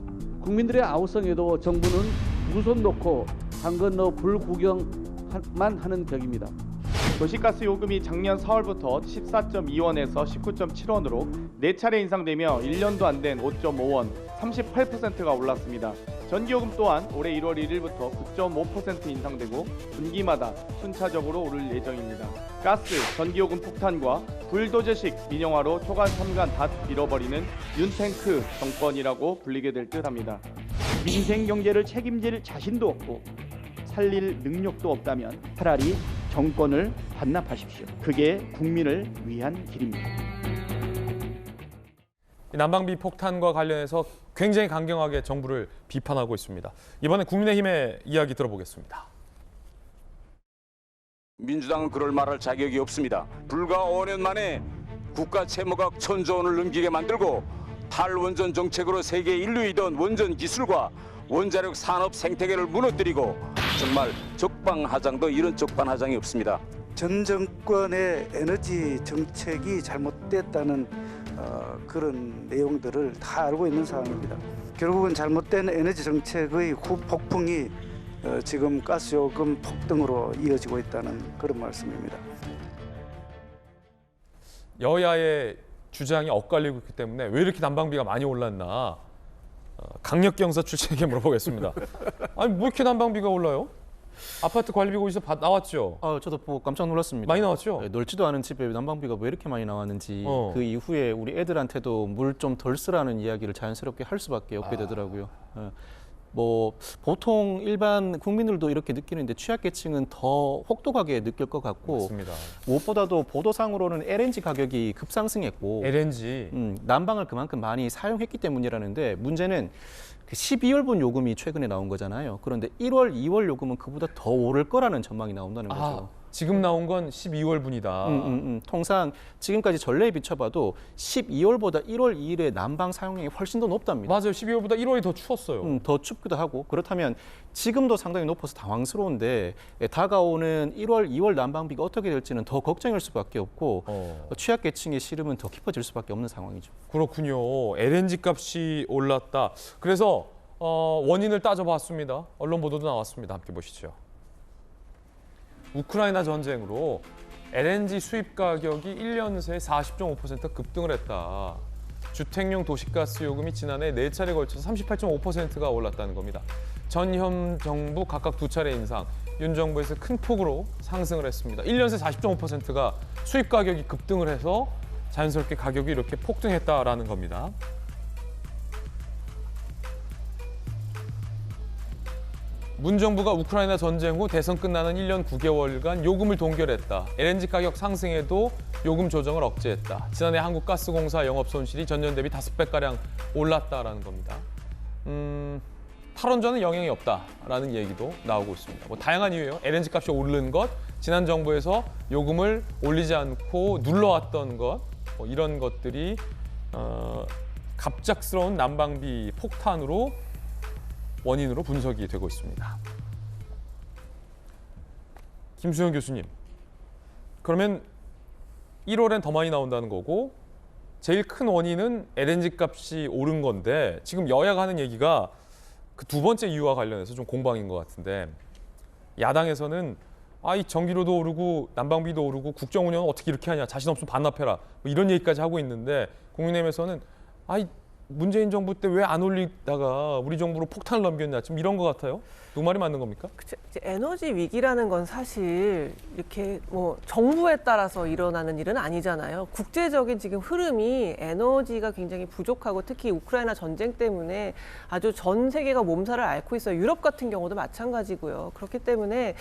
[SPEAKER 10] 국민들의 아우성에도 정부는 두 손 놓고 강 건너 불구경만 하는 격입니다.
[SPEAKER 20] 도시가스 요금이 작년 4월부터 14.2원에서 19.7원으로 4차례 인상되며 1년도 안 된 5.5원, 38%가 올랐습니다. 전기요금 또한 올해 1월 1일부터 9.5% 인상되고 분기마다 순차적으로 오를 예정입니다. 가스, 전기요금 폭탄과 불도저식 민영화로 초간 3간 다 잃어버리는 윤탱크 정권이라고 불리게 될 듯합니다. 민생 경제를 책임질 자신도 없고 살릴 능력도 없다면 차라리 정권을 반납하십시오. 그게 국민을 위한 길입니다.
[SPEAKER 1] 난방비 폭탄과 관련해서 굉장히 강경하게 정부를 비판하고 있습니다. 이번엔 국민의힘의 이야기 들어보겠습니다.
[SPEAKER 21] 민주당은 그럴 말할 자격이 없습니다. 불과 5년 만에 국가 채무가 1,000조 원을 넘기게 만들고 탈원전 정책으로 세계 1위이던 원전 기술과 원자력 산업 생태계를 무너뜨리고 정말 적반하장도 이런 적반하장이 없습니다.
[SPEAKER 15] 전 정권의 에너지 정책이 잘못됐다는 그런 내용들을 다 알고 있는 상황입니다. 결국은 잘못된 에너지 정책의 후폭풍이 지금 가스요금 폭등으로 이어지고 있다는 그런 말씀입니다.
[SPEAKER 1] 여야의 주장이 엇갈리고 있기 때문에 왜 이렇게 난방비가 많이 올랐나 강력경사 출신에게 물어보겠습니다. 아니 뭐 이렇게 난방비가 올라요? 아파트 관리비 고지서 나왔죠?
[SPEAKER 6] 저도 보고 깜짝 놀랐습니다.
[SPEAKER 1] 많이 나왔죠?
[SPEAKER 6] 네, 넓지도 않은 집에 난방비가 왜 이렇게 많이 나왔는지 그 이후에 우리 애들한테도 물 좀 덜 쓰라는 이야기를 자연스럽게 할 수밖에 없게 되더라고요. 뭐 보통 일반 국민들도 이렇게 느끼는데 취약계층은 더 혹독하게 느낄 것 같고
[SPEAKER 1] 맞습니다.
[SPEAKER 6] 무엇보다도 보도상으로는 LNG 가격이 급상승했고
[SPEAKER 1] LNG
[SPEAKER 6] 난방을 그만큼 많이 사용했기 때문이라는데 문제는 그 12월분 요금이 최근에 나온 거잖아요. 그런데 1월, 2월 요금은 그보다 더 오를 거라는 전망이 나온다는 거죠.
[SPEAKER 1] 지금 나온 건 12월분이다.
[SPEAKER 6] 통상 지금까지 전례에 비춰봐도 12월보다 1월 2일에 난방 사용량이 훨씬 더 높답니다.
[SPEAKER 1] 맞아요. 12월보다 1월이 더 추웠어요.
[SPEAKER 6] 더 춥기도 하고 그렇다면 지금도 상당히 높아서 당황스러운데 다가오는 1월, 2월 난방비가 어떻게 될지는 더 걱정일 수밖에 없고 취약계층의 시름은 더 깊어질 수밖에 없는 상황이죠.
[SPEAKER 1] 그렇군요. LNG 값이 올랐다. 그래서 원인을 따져봤습니다. 언론 보도도 나왔습니다. 함께 보시죠. 우크라이나 전쟁으로 LNG 수입 가격이 1년 새 40.5% 급등을 했다. 주택용 도시가스 요금이 지난해 4차례 걸쳐서 38.5%가 올랐다는 겁니다. 전현 정부 각각 2차례 인상, 윤 정부에서 큰 폭으로 상승을 했습니다. 1년 새 40.5%가 수입 가격이 급등을 해서 자연스럽게 가격이 이렇게 폭등했다라는 겁니다. 문 정부가 우크라이나 전쟁 후 대선 끝나는 1년 9개월간 요금을 동결했다. LNG 가격 상승에도 요금 조정을 억제했다. 지난해 한국가스공사 영업 손실이 전년 대비 5배가량 올랐다라는 겁니다. 탈원전은 영향이 없다라는 얘기도 나오고 있습니다. 뭐 다양한 이유예요. LNG 값이 오른 것, 지난 정부에서 요금을 올리지 않고 눌러왔던 것, 뭐 이런 것들이 갑작스러운 난방비 폭탄으로 원인으로 분석이 되고 있습니다. 김수영 교수님, 그러면 1월엔 더 많이 나온다는 거고 제일 큰 원인은 LNG 값이 오른 건데 지금 여야가 하는 얘기가 그 두 번째 이유와 관련해서 좀 공방인 것 같은데 야당에서는 이 전기료도 오르고 난방비도 오르고 국정 운영은 어떻게 이렇게 하냐, 자신 없으면 반납해라, 뭐 이런 얘기까지 하고 있는데 국민의힘에서는 문재인 정부 때 왜 안 올리다가 우리 정부로 폭탄을 넘겼냐, 지금 이런 것 같아요. 누구 말이 맞는 겁니까?
[SPEAKER 2] 에너지 위기라는 건 사실 이렇게 뭐 정부에 따라서 일어나는 일은 아니잖아요. 국제적인 지금 흐름이 에너지가 굉장히 부족하고 특히 우크라이나 전쟁 때문에 아주 전 세계가 몸살을 앓고 있어요. 유럽 같은 경우도 마찬가지고요. 그렇기 때문에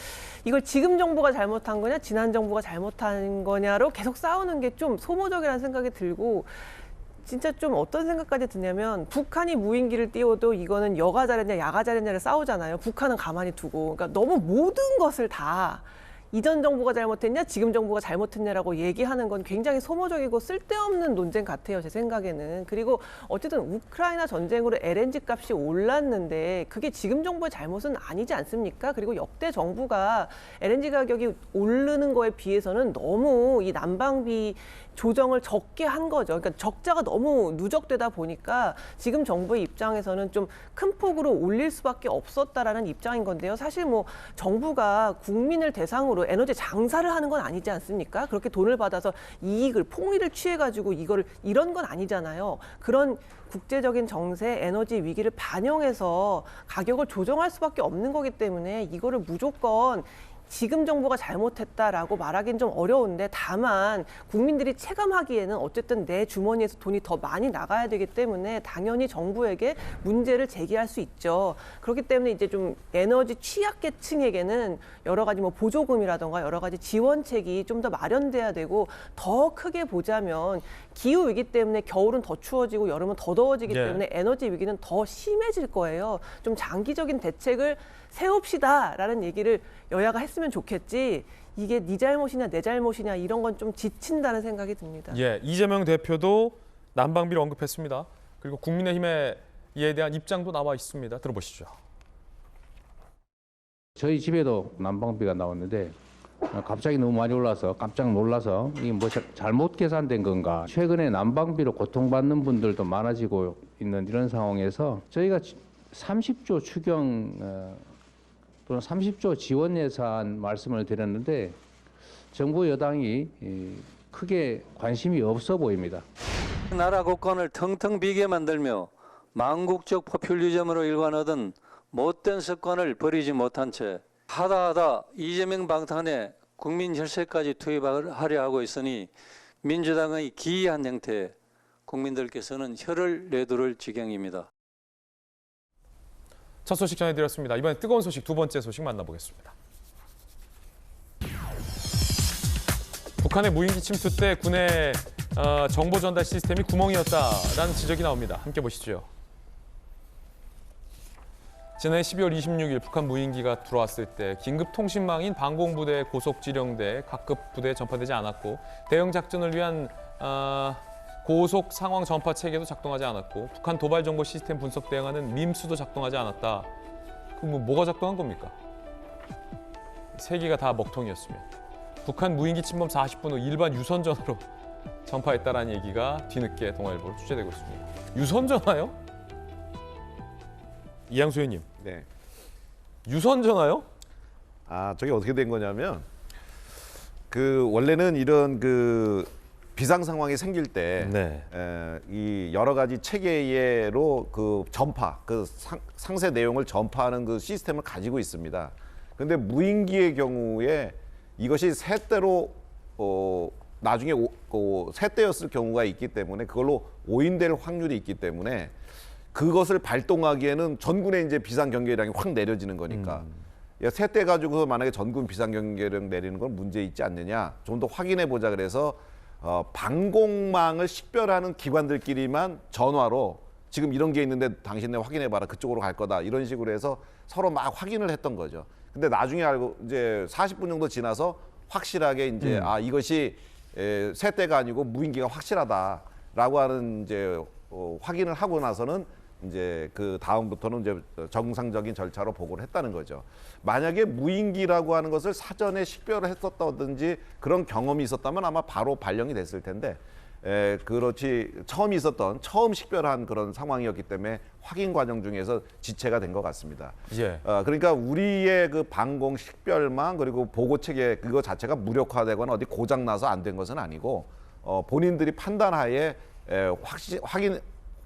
[SPEAKER 2] 이걸 지금 정부가 잘못한 거냐, 지난 정부가 잘못한 거냐로 계속 싸우는 게 좀 소모적이라는 생각이 들고 진짜 좀 어떤 생각까지 드냐면 북한이 무인기를 띄워도 이거는 여가 잘했냐 야가 잘했냐를 싸우잖아요. 북한은 가만히 두고. 그러니까 너무 모든 것을 다 이전 정부가 잘못했냐 지금 정부가 잘못했냐라고 얘기하는 건 굉장히 소모적이고 쓸데없는 논쟁 같아요. 제 생각에는. 그리고 어쨌든 우크라이나 전쟁으로 LNG 값이 올랐는데 그게 지금 정부의 잘못은 아니지 않습니까? 그리고 역대 정부가 LNG 가격이 오르는 거에 비해서는 너무 이 난방비 조정을 적게 한 거죠. 그러니까 적자가 너무 누적되다 보니까 지금 정부의 입장에서는 좀 큰 폭으로 올릴 수밖에 없었다라는 입장인 건데요. 사실 뭐 정부가 국민을 대상으로 에너지 장사를 하는 건 아니지 않습니까? 그렇게 돈을 받아서 이익을 폭리를 취해가지고 이런 건 아니잖아요. 그런 국제적인 정세, 에너지 위기를 반영해서 가격을 조정할 수밖에 없는 거기 때문에 이거를 무조건 지금 정부가 잘못했다라고 말하기는 좀 어려운데 다만 국민들이 체감하기에는 어쨌든 내 주머니에서 돈이 더 많이 나가야 되기 때문에 당연히 정부에게 문제를 제기할 수 있죠. 그렇기 때문에 이제 좀 에너지 취약계층에게는 여러 가지 뭐 보조금이라던가 여러 가지 지원책이 좀 더 마련돼야 되고 더 크게 보자면 기후 위기 때문에 겨울은 더 추워지고 여름은 더 더워지기 때문에 에너지 위기는 더 심해질 거예요. 좀 장기적인 대책을 세웁시다라는 얘기를 여야가 했으면 좋겠지. 이게 네 잘못이냐 내 잘못이냐 이런 건 좀 지친다는 생각이 듭니다.
[SPEAKER 1] 예, 이재명 대표도 난방비를 언급했습니다. 그리고 국민의힘에 이에 대한 입장도 나와 있습니다. 들어보시죠.
[SPEAKER 4] 저희 집에도 난방비가 나왔는데 갑자기 너무 많이 올라서 깜짝 놀라서 이게 뭐 잘못 계산된 건가. 최근에 난방비로 고통받는 분들도 많아지고 있는 이런 상황에서 저희가 30조 추경 또는 30조 지원 예산 말씀을 드렸는데 정부 여당이 크게 관심이 없어 보입니다.
[SPEAKER 3] 나라 국권을 텅텅 비게 만들며 망국적 포퓰리즘으로 일관하던 못된 습관을 버리지 못한 채 하다 이재명 방탄에 국민 혈세까지 투입하려 하고 있으니 민주당의 기이한 행태에 국민들께서는 혀를 내두를 지경입니다.
[SPEAKER 1] 첫 소식 전해드렸습니다. 이번엔 뜨거운 소식 두 번째 소식 만나보겠습니다. 북한의 무인기 침투 때 군의 정보 전달 시스템이 구멍이었다라는 지적이 나옵니다. 함께 보시죠. 지난해 12월 26일 북한 무인기가 들어왔을 때 긴급 통신망인 방공부대 고속지령대 각급 부대에 전파되지 않았고 대응 작전을 위한 고속 상황 전파 체계도 작동하지 않았고 북한 도발 정보 시스템 분석 대응하는 밈스도 작동하지 않았다. 그럼 뭐가 작동한 겁니까? 세 개가 다 먹통이었으면 북한 무인기 침범 40분 후 일반 유선 전화로 전파했다라는 얘기가 뒤늦게 동아일보로 취재되고 있습니다. 유선 전화요? 이양수 의원님.
[SPEAKER 5] 네.
[SPEAKER 1] 유선 전화요?
[SPEAKER 5] 저게 어떻게 된 거냐면 원래는 이런 비상 상황이 생길 때 이 여러 가지 체계로 전파, 상세 내용을 전파하는 시스템을 가지고 있습니다. 그런데 무인기의 경우에 이것이 새대로 나중에 새대였을 경우가 있기 때문에 그걸로 오인될 확률이 있기 때문에 그것을 발동하기에는 전군의 이제 비상 경계령이 확 내려지는 거니까 새대 가지고서 만약에 전군 비상 경계령 내리는 건 문제 있지 않느냐 좀 더 확인해 보자 그래서 방공망을 식별하는 기관들끼리만 전화로 지금 이런 게 있는데 당신네 확인해 봐라 그쪽으로 갈 거다 이런 식으로 해서 서로 막 확인을 했던 거죠. 근데 나중에 알고 이제 40분 정도 지나서 확실하게 이제 이것이 새대가 아니고 무인기가 확실하다라고 하는 이제 확인을 하고 나서는 이제 그 다음부터는 이제 정상적인 절차로 보고를 했다는 거죠. 만약에 무인기라고 하는 것을 사전에 식별을 했었다든지 그런 경험이 있었다면 아마 바로 발령이 됐을 텐데 그렇지 처음 식별한 그런 상황이었기 때문에 확인 과정 중에서 지체가 된 것 같습니다.
[SPEAKER 1] 예.
[SPEAKER 5] 그러니까 우리의 방공 식별망 그리고 보고 체계 그거 자체가 무력화되거나 어디 고장 나서 안 된 것은 아니고 본인들이 판단하에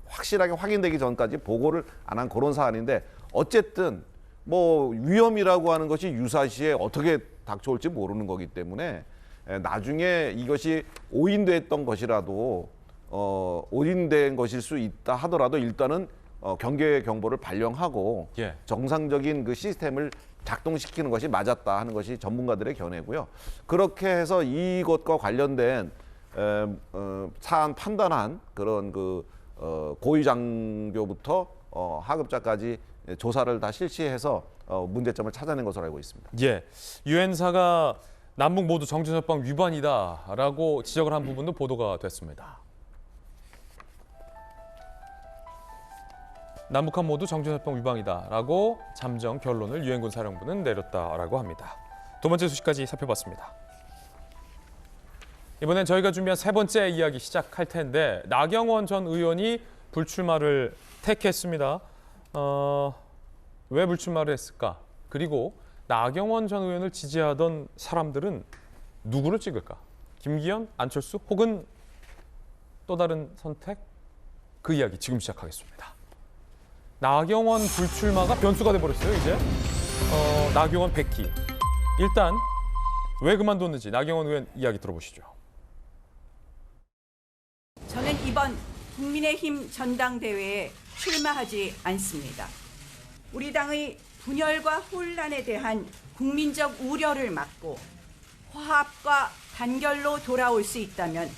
[SPEAKER 5] 확실하게 확인되기 전까지 보고를 안 한 그런 사안인데 어쨌든 뭐 위험이라고 하는 것이 유사시에 어떻게 닥쳐올지 모르는 거기 때문에 나중에 이것이 오인됐던 것이라도 오인된 것일 수 있다 하더라도 일단은 경계 경보를 발령하고 정상적인 시스템을 작동시키는 것이 맞았다 하는 것이 전문가들의 견해고요. 그렇게 해서 이것과 관련된 사안 판단한 그런 고위 장교부터 하급자까지 조사를 다 실시해서 문제점을 찾아낸 것으로 알고 있습니다.
[SPEAKER 1] 예, 유엔사가 남북 모두 정전협방 위반이다라고 지적을 한 부분도 보도가 됐습니다. 남북한 모두 정전협방 위반이다라고 잠정 결론을 유엔군 사령부는 내렸다라고 합니다. 두 번째 소식까지 살펴봤습니다. 이번엔 저희가 준비한 세 번째 이야기 시작할 텐데 나경원 전 의원이 불출마를 택했습니다. 왜 불출마를 했을까? 그리고 나경원 전 의원을 지지하던 사람들은 누구를 찍을까? 김기현, 안철수 혹은 또 다른 선택? 그 이야기 지금 시작하겠습니다. 나경원 불출마가 변수가 돼버렸어요, 이제. 나경원 100기. 일단 왜 그만뒀는지 나경원 의원 이야기 들어보시죠.
[SPEAKER 8] 저는 이번 국민의힘 전당대회에 출마하지 않습니다. 우리 당의 분열과 혼란에 대한 국민적 우려를 막고 화합과 단결로 돌아올 수 있다면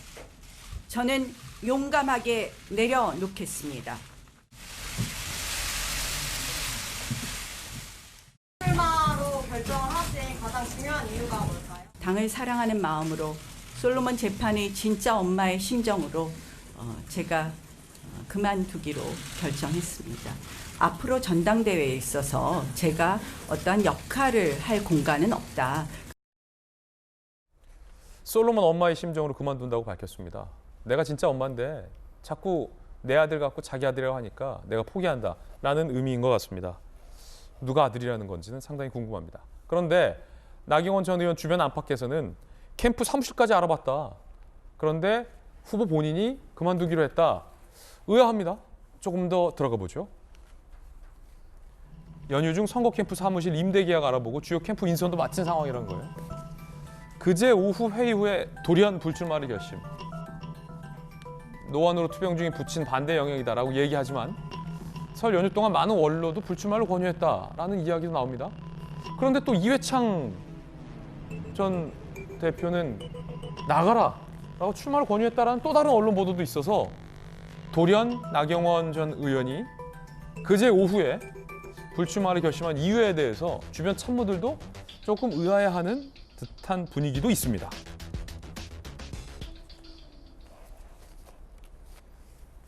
[SPEAKER 8] 저는 용감하게 내려놓겠습니다.
[SPEAKER 12] 출마로 결정을 하신 가장 중요한 이유가 뭘까요?
[SPEAKER 8] 당을 사랑하는 마음으로 솔로몬 재판의 진짜 엄마의 심정으로 제가 그만두기로 결정했습니다. 앞으로 전당대회에 있어서 제가 어떠한 역할을 할 공간은 없다.
[SPEAKER 1] 솔로몬 엄마의 심정으로 그만둔다고 밝혔습니다. 내가 진짜 엄마인데 자꾸 내 아들 갖고 자기 아들이라고 하니까 내가 포기한다라는 의미인 것 같습니다. 누가 아들이라는 건지는 상당히 궁금합니다. 그런데 나경원 전 의원 주변 안팎에서는 캠프 사무실까지 알아봤다. 그런데 후보 본인이 그만두기로 했다. 의아합니다. 조금 더 들어가 보죠. 연휴 중 선거 캠프 사무실 임대 계약 알아보고 주요 캠프 인선도 마친 상황이란 거예요. 그제 오후 회의 후에 돌연 불출마를 결심. 노안으로 투병 중인 부친 반대 영역이다라고 얘기하지만 설 연휴 동안 많은 원로도 불출마를 권유했다라는 이야기도 나옵니다. 그런데 또 이회창 전 대표는 나가라라고 출마를 권유했다라는 또 다른 언론 보도도 있어서 돌연 나경원 전 의원이 그제 오후에 불출마를 결심한 이유에 대해서 주변 참모들도 조금 의아해하는 듯한 분위기도 있습니다.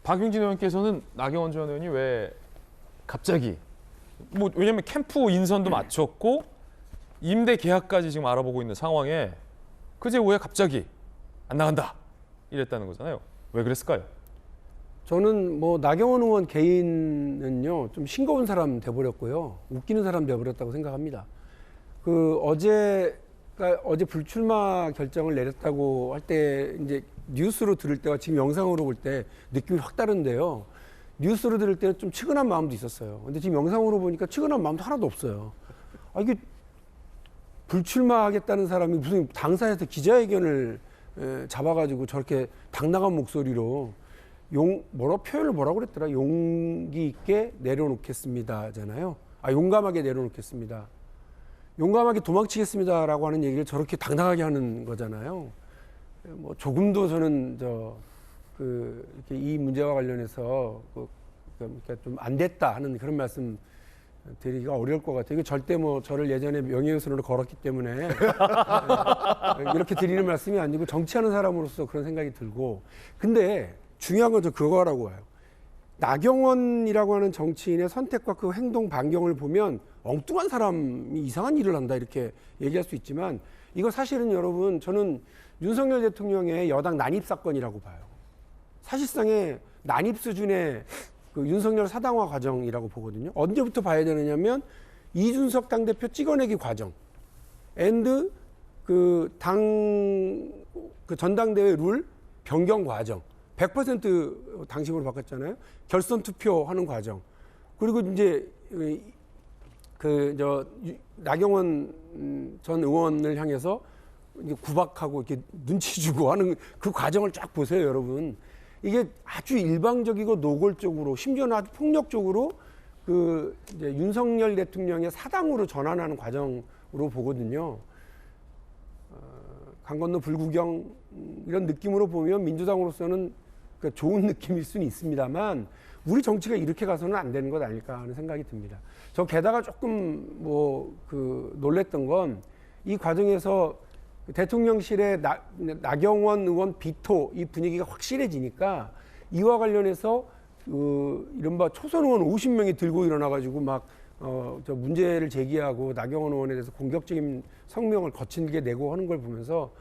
[SPEAKER 1] 박용진 의원께서는 나경원 전 의원이 왜 갑자기 왜냐면 캠프 인선도 마쳤고 임대 계약까지 지금 알아보고 있는 상황에 그제 오후에 갑자기 안 나간다 이랬다는 거잖아요. 왜 그랬을까요?
[SPEAKER 7] 저는 뭐 나경원 의원 개인은요 좀 싱거운 사람 돼버렸고요, 웃기는 사람 돼버렸다고 생각합니다. 어제 불출마 결정을 내렸다고 할 때 이제 뉴스로 들을 때와 지금 영상으로 볼 때 느낌이 확 다른데요. 뉴스로 들을 때는 좀 측은한 마음도 있었어요. 근데 지금 영상으로 보니까 측은한 마음도 하나도 없어요. 이게 불출마하겠다는 사람이 무슨 당사에서 기자회견을 잡아가지고 저렇게 당당한 목소리로 표현을 뭐라고 그랬더라? 용기 있게 내려놓겠습니다잖아요. 용감하게 내려놓겠습니다. 용감하게 도망치겠습니다라고 하는 얘기를 저렇게 당당하게 하는 거잖아요. 뭐 조금도 저는 이렇게 이 문제와 관련해서 좀 안 됐다 하는 그런 말씀 드리기가 어려울 것 같아요. 이거 절대 뭐 저를 예전에 명예훼손으로 걸었기 때문에 이렇게 드리는 말씀이 아니고 정치하는 사람으로서 그런 생각이 들고, 근데 중요한 건 저 그거라고 봐요. 나경원이라고 하는 정치인의 선택과 그 행동 반경을 보면 엉뚱한 사람이 이상한 일을 한다 이렇게 얘기할 수 있지만, 이거 사실은 여러분 저는 윤석열 대통령의 여당 난입 사건이라고 봐요. 사실상의 난입 수준의 그 윤석열 사당화 과정이라고 보거든요. 언제부터 봐야 되느냐면 이준석 당대표 찍어내기 과정 앤드 그 전당대회 룰 변경 과정, 100% 당식으로 바꿨잖아요. 결선 투표하는 과정. 그리고 이제 나경원 전 의원을 향해서 구박하고 이렇게 눈치 주고 하는 그 과정을 쫙 보세요, 여러분. 이게 아주 일방적이고 노골적으로, 심지어는 아주 폭력적으로 이제 윤석열 대통령의 사당으로 전환하는 과정으로 보거든요. 강 건너 불구경 이런 느낌으로 보면 민주당으로서는 좋은 느낌일 수는 있습니다만 우리 정치가 이렇게 가서는 안 되는 것 아닐까 하는 생각이 듭니다. 저 게다가 조금 놀랬던 건 이 과정에서 대통령실의 나경원 의원 비토 이 분위기가 확실해지니까 이와 관련해서 이른바 초선 의원 50명이 들고 일어나가지고 저 문제를 제기하고 나경원 의원에 대해서 공격적인 성명을 거칠게 내고 하는 걸 보면서,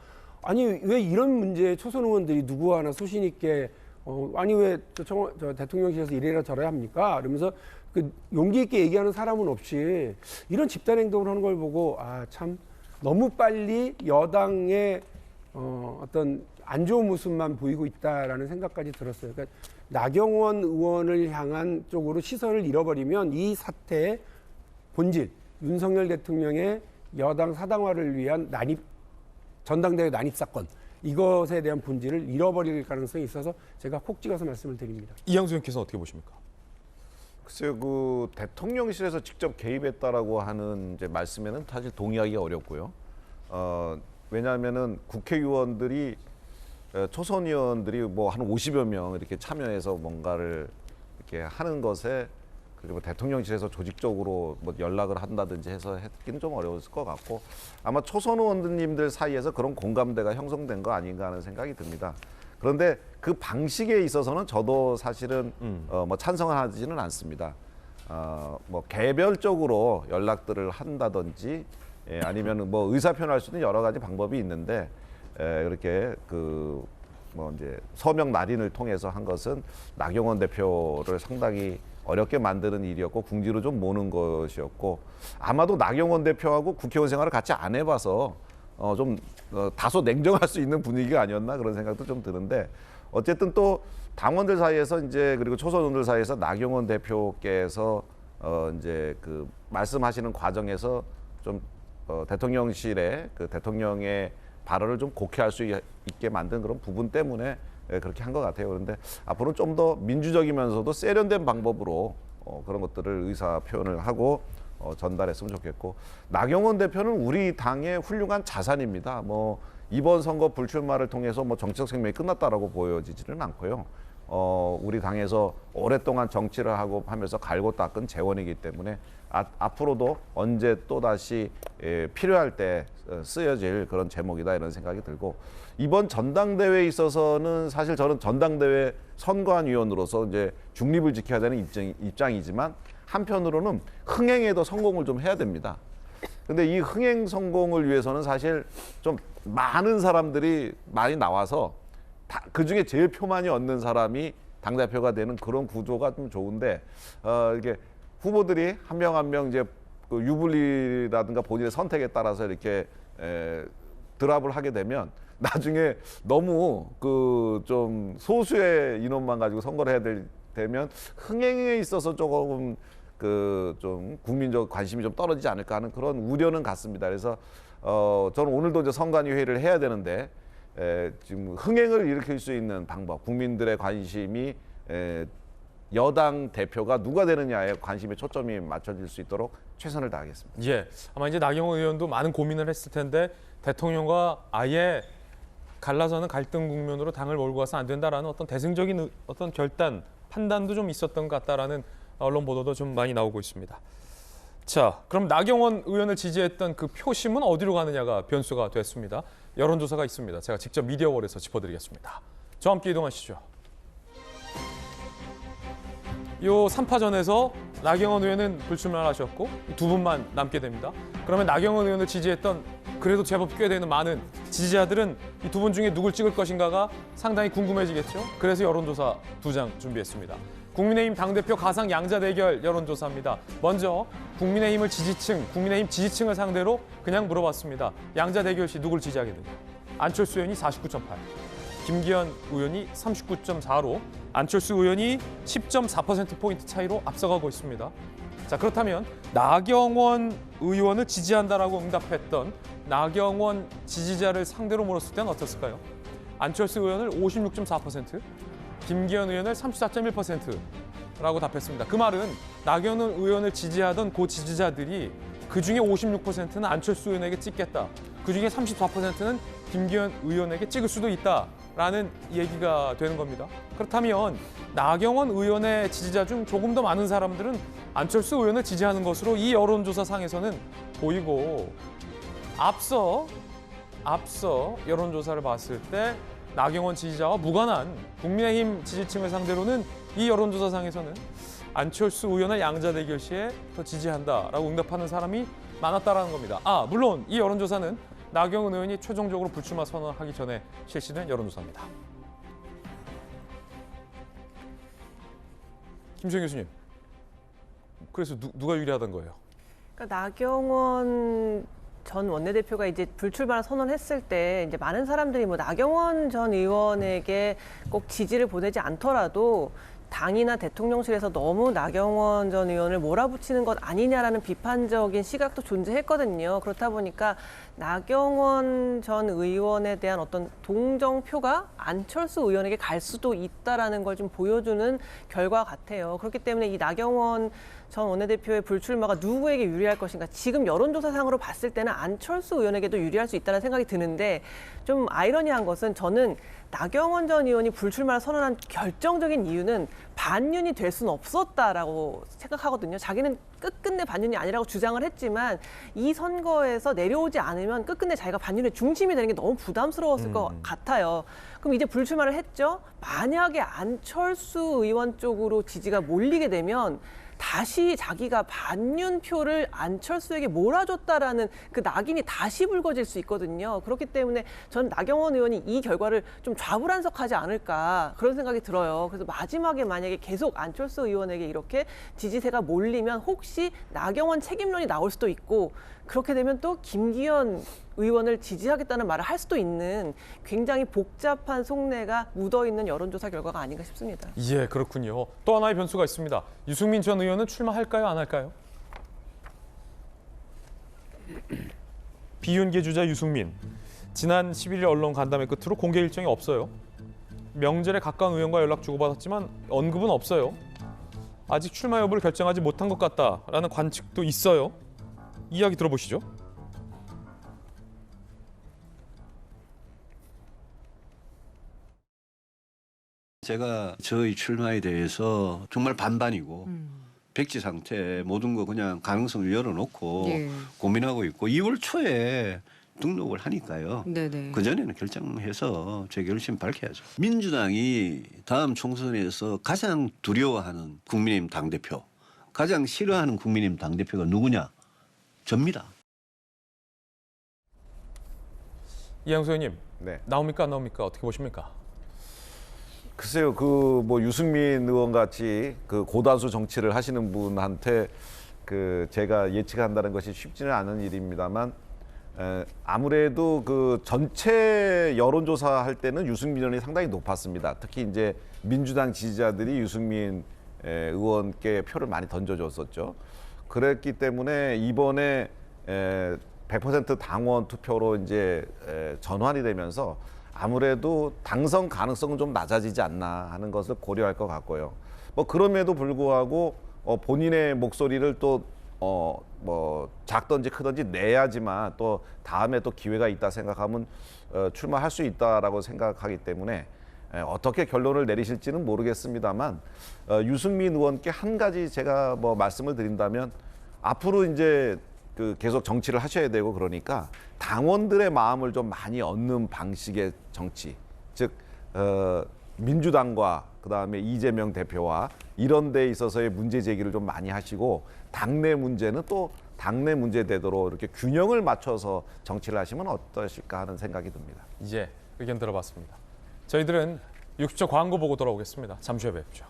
[SPEAKER 7] 아니 왜 이런 문제에 초선 의원들이 누구 하나 소신 있게 아니 왜 저 대통령실에서 이래라 저래야 합니까? 그러면서 용기 있게 얘기하는 사람은 없이 이런 집단 행동을 하는 걸 보고 참 너무 빨리 여당의 어떤 안 좋은 모습만 보이고 있다라는 생각까지 들었어요. 그러니까 나경원 의원을 향한 쪽으로 시선을 잃어버리면 이 사태의 본질, 윤석열 대통령의 여당 사당화를 위한 전당대회 난입 사건 이것에 대한 본질을 잃어버릴 가능성이 있어서 제가 콕 찍어서 말씀을 드립니다.
[SPEAKER 1] 이양수 의원께서는 어떻게 보십니까?
[SPEAKER 5] 글쎄요, 그 대통령실에서 직접 개입했다라고 하는 이제 말씀에는 사실 동의하기가 어렵고요. 왜냐하면은 국회의원들이 초선 의원들이 뭐 한 50여 명 이렇게 참여해서 뭔가를 이렇게 하는 것에 그리고 대통령실에서 조직적으로 뭐 연락을 한다든지 해서 했기는 좀 어려웠을 것 같고 아마 초선 의원님들 사이에서 그런 공감대가 형성된 거 아닌가 하는 생각이 듭니다. 그런데 그 방식에 있어서는 저도 사실은 뭐 찬성하지는 않습니다. 뭐 개별적으로 연락들을 한다든지 아니면 뭐 의사 표현할 수 있는 여러 가지 방법이 있는데 이렇게 그 뭐 이제 서명 날인을 통해서 한 것은 나경원 대표를 상당히 어렵게 만드는 일이었고 궁지로 좀 모는 것이었고 아마도 나경원 대표하고 국회의원 생활을 같이 안 해봐서 좀 다소 냉정할 수 있는 분위기가 아니었나 그런 생각도 좀 드는데 어쨌든 또 당원들 사이에서 이제 그리고 초선 의원들 사이에서 나경원 대표께서 이제 그 말씀하시는 과정에서 좀 대통령실에 그 대통령의 발언을 좀 곡해할 수 있게 만든 그런 부분 때문에 그렇게 한 것 같아요. 그런데 앞으로는 좀 더 민주적이면서도 세련된 방법으로 그런 것들을 의사 표현을 하고 전달했으면 좋겠고 나경원 대표는 우리 당의 훌륭한 자산입니다. 뭐 이번 선거 불출마를 통해서 뭐 정치적 생명이 끝났다라고 보여지지는 않고요. 우리 당에서 오랫동안 정치를 하고 하면서 갈고 닦은 재원이기 때문에 앞으로도 언제 또 다시 필요할 때 쓰여질 그런 제목이다 이런 생각이 들고 이번 전당대회에 있어서는 사실 저는 전당대회 선관위원으로서 이제 중립을 지켜야 되는 입장이지만 한편으로는 흥행에도 성공을 좀 해야 됩니다. 근데 이 흥행 성공을 위해서는 사실 좀 많은 사람들이 많이 나와서 그 중에 제일 표만이 얻는 사람이 당대표가 되는 그런 구조가 좀 좋은데 이게 후보들이 한 명 한 명 이제 그 유불리라든가 본인의 선택에 따라서 이렇게 드랍을 하게 되면 나중에 너무 그 좀 소수의 인원만 가지고 선거를 해야 되면 흥행에 있어서 조금 그 좀 국민적 관심이 좀 떨어지지 않을까 하는 그런 우려는 같습니다. 그래서 저는 오늘도 이제 선관위 회의를 해야 되는데 지금 흥행을 일으킬 수 있는 방법, 국민들의 관심이 여당 대표가 누가 되느냐에 관심의 초점이 맞춰질 수 있도록 최선을 다하겠습니다.
[SPEAKER 1] 예, 아마 이제 나경원 의원도 많은 고민을 했을 텐데 대통령과 아예 갈라서는 갈등 국면으로 당을 몰고 가서 안 된다라는 어떤 대승적인 어떤 결단, 판단도 좀 있었던 것 같다라는 언론 보도도 좀 많이 나오고 있습니다. 자, 그럼 나경원 의원을 지지했던 그 표심은 어디로 가느냐가 변수가 됐습니다. 여론조사가 있습니다. 제가 직접 미디어월에서 짚어드리겠습니다. 저와 함께 이동하시죠. 요 3파전에서 나경원 의원은 불출마를 하셨고 두 분만 남게 됩니다. 그러면 나경원 의원을 지지했던 그래도 제법 꽤 되는 많은 지지자들은 이 두 분 중에 누굴 찍을 것인가가 상당히 궁금해지겠죠. 그래서 여론조사 2장 준비했습니다. 국민의힘 당대표 가상 양자 대결 여론조사입니다. 먼저 국민의힘 지지층을 상대로 그냥 물어봤습니다. 양자 대결 시 누굴 지지하게 되냐. 안철수 의원이 49.8, 김기현 의원이 39.4로 안철수 의원이 10.4%포인트 차이로 앞서가고 있습니다. 자, 그렇다면 나경원 의원을 지지한다라고 응답했던 나경원 지지자를 상대로 물었을 때는 어떻을까요? 안철수 의원을 56.4%, 김기현 의원을 34.1%라고 답했습니다. 그 말은 나경원 의원을 지지하던 그 지지자들이 그중에 56%는 안철수 의원에게 찍겠다. 그중에 34%는 김기현 의원에게 찍을 수도 있다라는 얘기가 되는 겁니다. 그렇다면 나경원 의원의 지지자 중 조금 더 많은 사람들은 안철수 의원을 지지하는 것으로 이 여론조사상에서는 보이고 앞서 여론조사를 봤을 때 나경원 지지자와 무관한 국민의힘 지지층을 상대로는 이 여론조사상에서는 안철수 의원의 양자 대결 시에 더 지지한다라고 응답하는 사람이 많았다라는 겁니다. 물론 이 여론조사는 나경원 의원이 최종적으로 불출마 선언하기 전에 실시된 여론조사입니다. 김수영 교수님, 그래서 누가 유리하던 거예요?
[SPEAKER 2] 그러니까 나경원 전 원내대표가 이제 불출마를 선언했을 때 이제 많은 사람들이 뭐 나경원 전 의원에게 꼭 지지를 보내지 않더라도 당이나 대통령실에서 너무 나경원 전 의원을 몰아붙이는 것 아니냐라는 비판적인 시각도 존재했거든요. 그렇다 보니까 나경원 전 의원에 대한 어떤 동정표가 안철수 의원에게 갈 수도 있다라는 걸 좀 보여주는 결과 같아요. 그렇기 때문에 이 나경원 전 원내대표의 불출마가 누구에게 유리할 것인가. 지금 여론조사상으로 봤을 때는 안철수 의원에게도 유리할 수 있다는 생각이 드는데 좀 아이러니한 것은 저는 나경원 전 의원이 불출마를 선언한 결정적인 이유는 반윤이 될 수는 없었다라고 생각하거든요. 자기는 끝끝내 반윤이 아니라고 주장을 했지만 이 선거에서 내려오지 않으면 끝끝내 자기가 반윤의 중심이 되는 게 너무 부담스러웠을 것 같아요. 그럼 이제 불출마를 했죠. 만약에 안철수 의원 쪽으로 지지가 몰리게 되면 다시 자기가 반윤 표를 안철수에게 몰아줬다라는 그 낙인이 다시 불거질 수 있거든요. 그렇기 때문에 전 나경원 의원이 이 결과를 좀 좌불안석하지 않을까 그런 생각이 들어요. 그래서 마지막에 만약에 계속 안철수 의원에게 이렇게 지지세가 몰리면 혹시 나경원 책임론이 나올 수도 있고 그렇게 되면 또 김기현 의원을 지지하겠다는 말을 할 수도 있는 굉장히 복잡한 속내가 묻어있는 여론조사 결과가 아닌가 싶습니다.
[SPEAKER 1] 예, 그렇군요. 또 하나의 변수가 있습니다. 유승민 전 의원은 출마할까요, 안 할까요? 비윤계 주자 유승민. 지난 11일 언론 간담회 끝으로 공개 일정이 없어요. 명절에 가까운 의원과 연락 주고받았지만 언급은 없어요. 아직 출마 여부를 결정하지 못한 것 같다라는 관측도 있어요. 이야기 들어보시죠.
[SPEAKER 9] 제가 저의 출마에 대해서 정말 반반이고 백지 상태 모든 거 그냥 가능성을 열어놓고 고민하고 있고 2월 초에 등록을 하니까요.
[SPEAKER 22] 네네.
[SPEAKER 9] 그전에는 결정해서 제 결심 밝혀야죠. 민주당이 다음 총선에서 가장 두려워하는 국민의힘 당대표, 가장 싫어하는 국민의힘 당대표가 누구냐? 접니다.
[SPEAKER 1] 이양수 의원님,
[SPEAKER 5] 네.
[SPEAKER 1] 나옵니까 안 나옵니까? 어떻게 보십니까?
[SPEAKER 5] 글쎄요, 그 뭐 유승민 의원 같이 그 고단수 정치를 하시는 분한테 그 제가 예측한다는 것이 쉽지는 않은 일입니다만 아무래도 그 전체 여론조사 할 때는 유승민 의원이 상당히 높았습니다. 특히 이제 민주당 지지자들이 유승민 의원께 표를 많이 던져줬었죠. 그랬기 때문에 이번에 100% 당원 투표로 이제 전환이 되면서 아무래도 당선 가능성은 좀 낮아지지 않나 하는 것을 고려할 것 같고요. 뭐 그럼에도 불구하고 본인의 목소리를 또 뭐 작든지 크든지 내야지만 또 다음에 또 기회가 있다 생각하면 출마할 수 있다라고 생각하기 때문에 어떻게 결론을 내리실지는 모르겠습니다만 유승민 의원께 한 가지 제가 뭐 말씀을 드린다면 앞으로 이제 그 계속 정치를 하셔야 되고 그러니까 당원들의 마음을 좀 많이 얻는 방식의 정치, 즉 민주당과 그다음에 이재명 대표와 이런 데 있어서의 문제 제기를 좀 많이 하시고 당내 문제는 또 당내 문제되도록 이렇게 균형을 맞춰서 정치를 하시면 어떠실까 하는 생각이 듭니다.
[SPEAKER 1] 예, 의견 들어봤습니다. 저희들은 60초 광고 보고 돌아오겠습니다. 잠시 후에 뵙죠.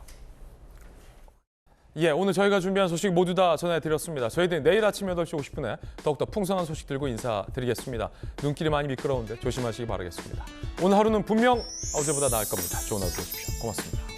[SPEAKER 1] 예, 오늘 저희가 준비한 소식 모두 다 전해드렸습니다. 저희들은 내일 아침 8시 50분에 더욱더 풍성한 소식 들고 인사드리겠습니다. 눈길이 많이 미끄러운데 조심하시기 바라겠습니다. 오늘 하루는 분명 어제보다 나을 겁니다. 좋은 하루 되십시오. 고맙습니다.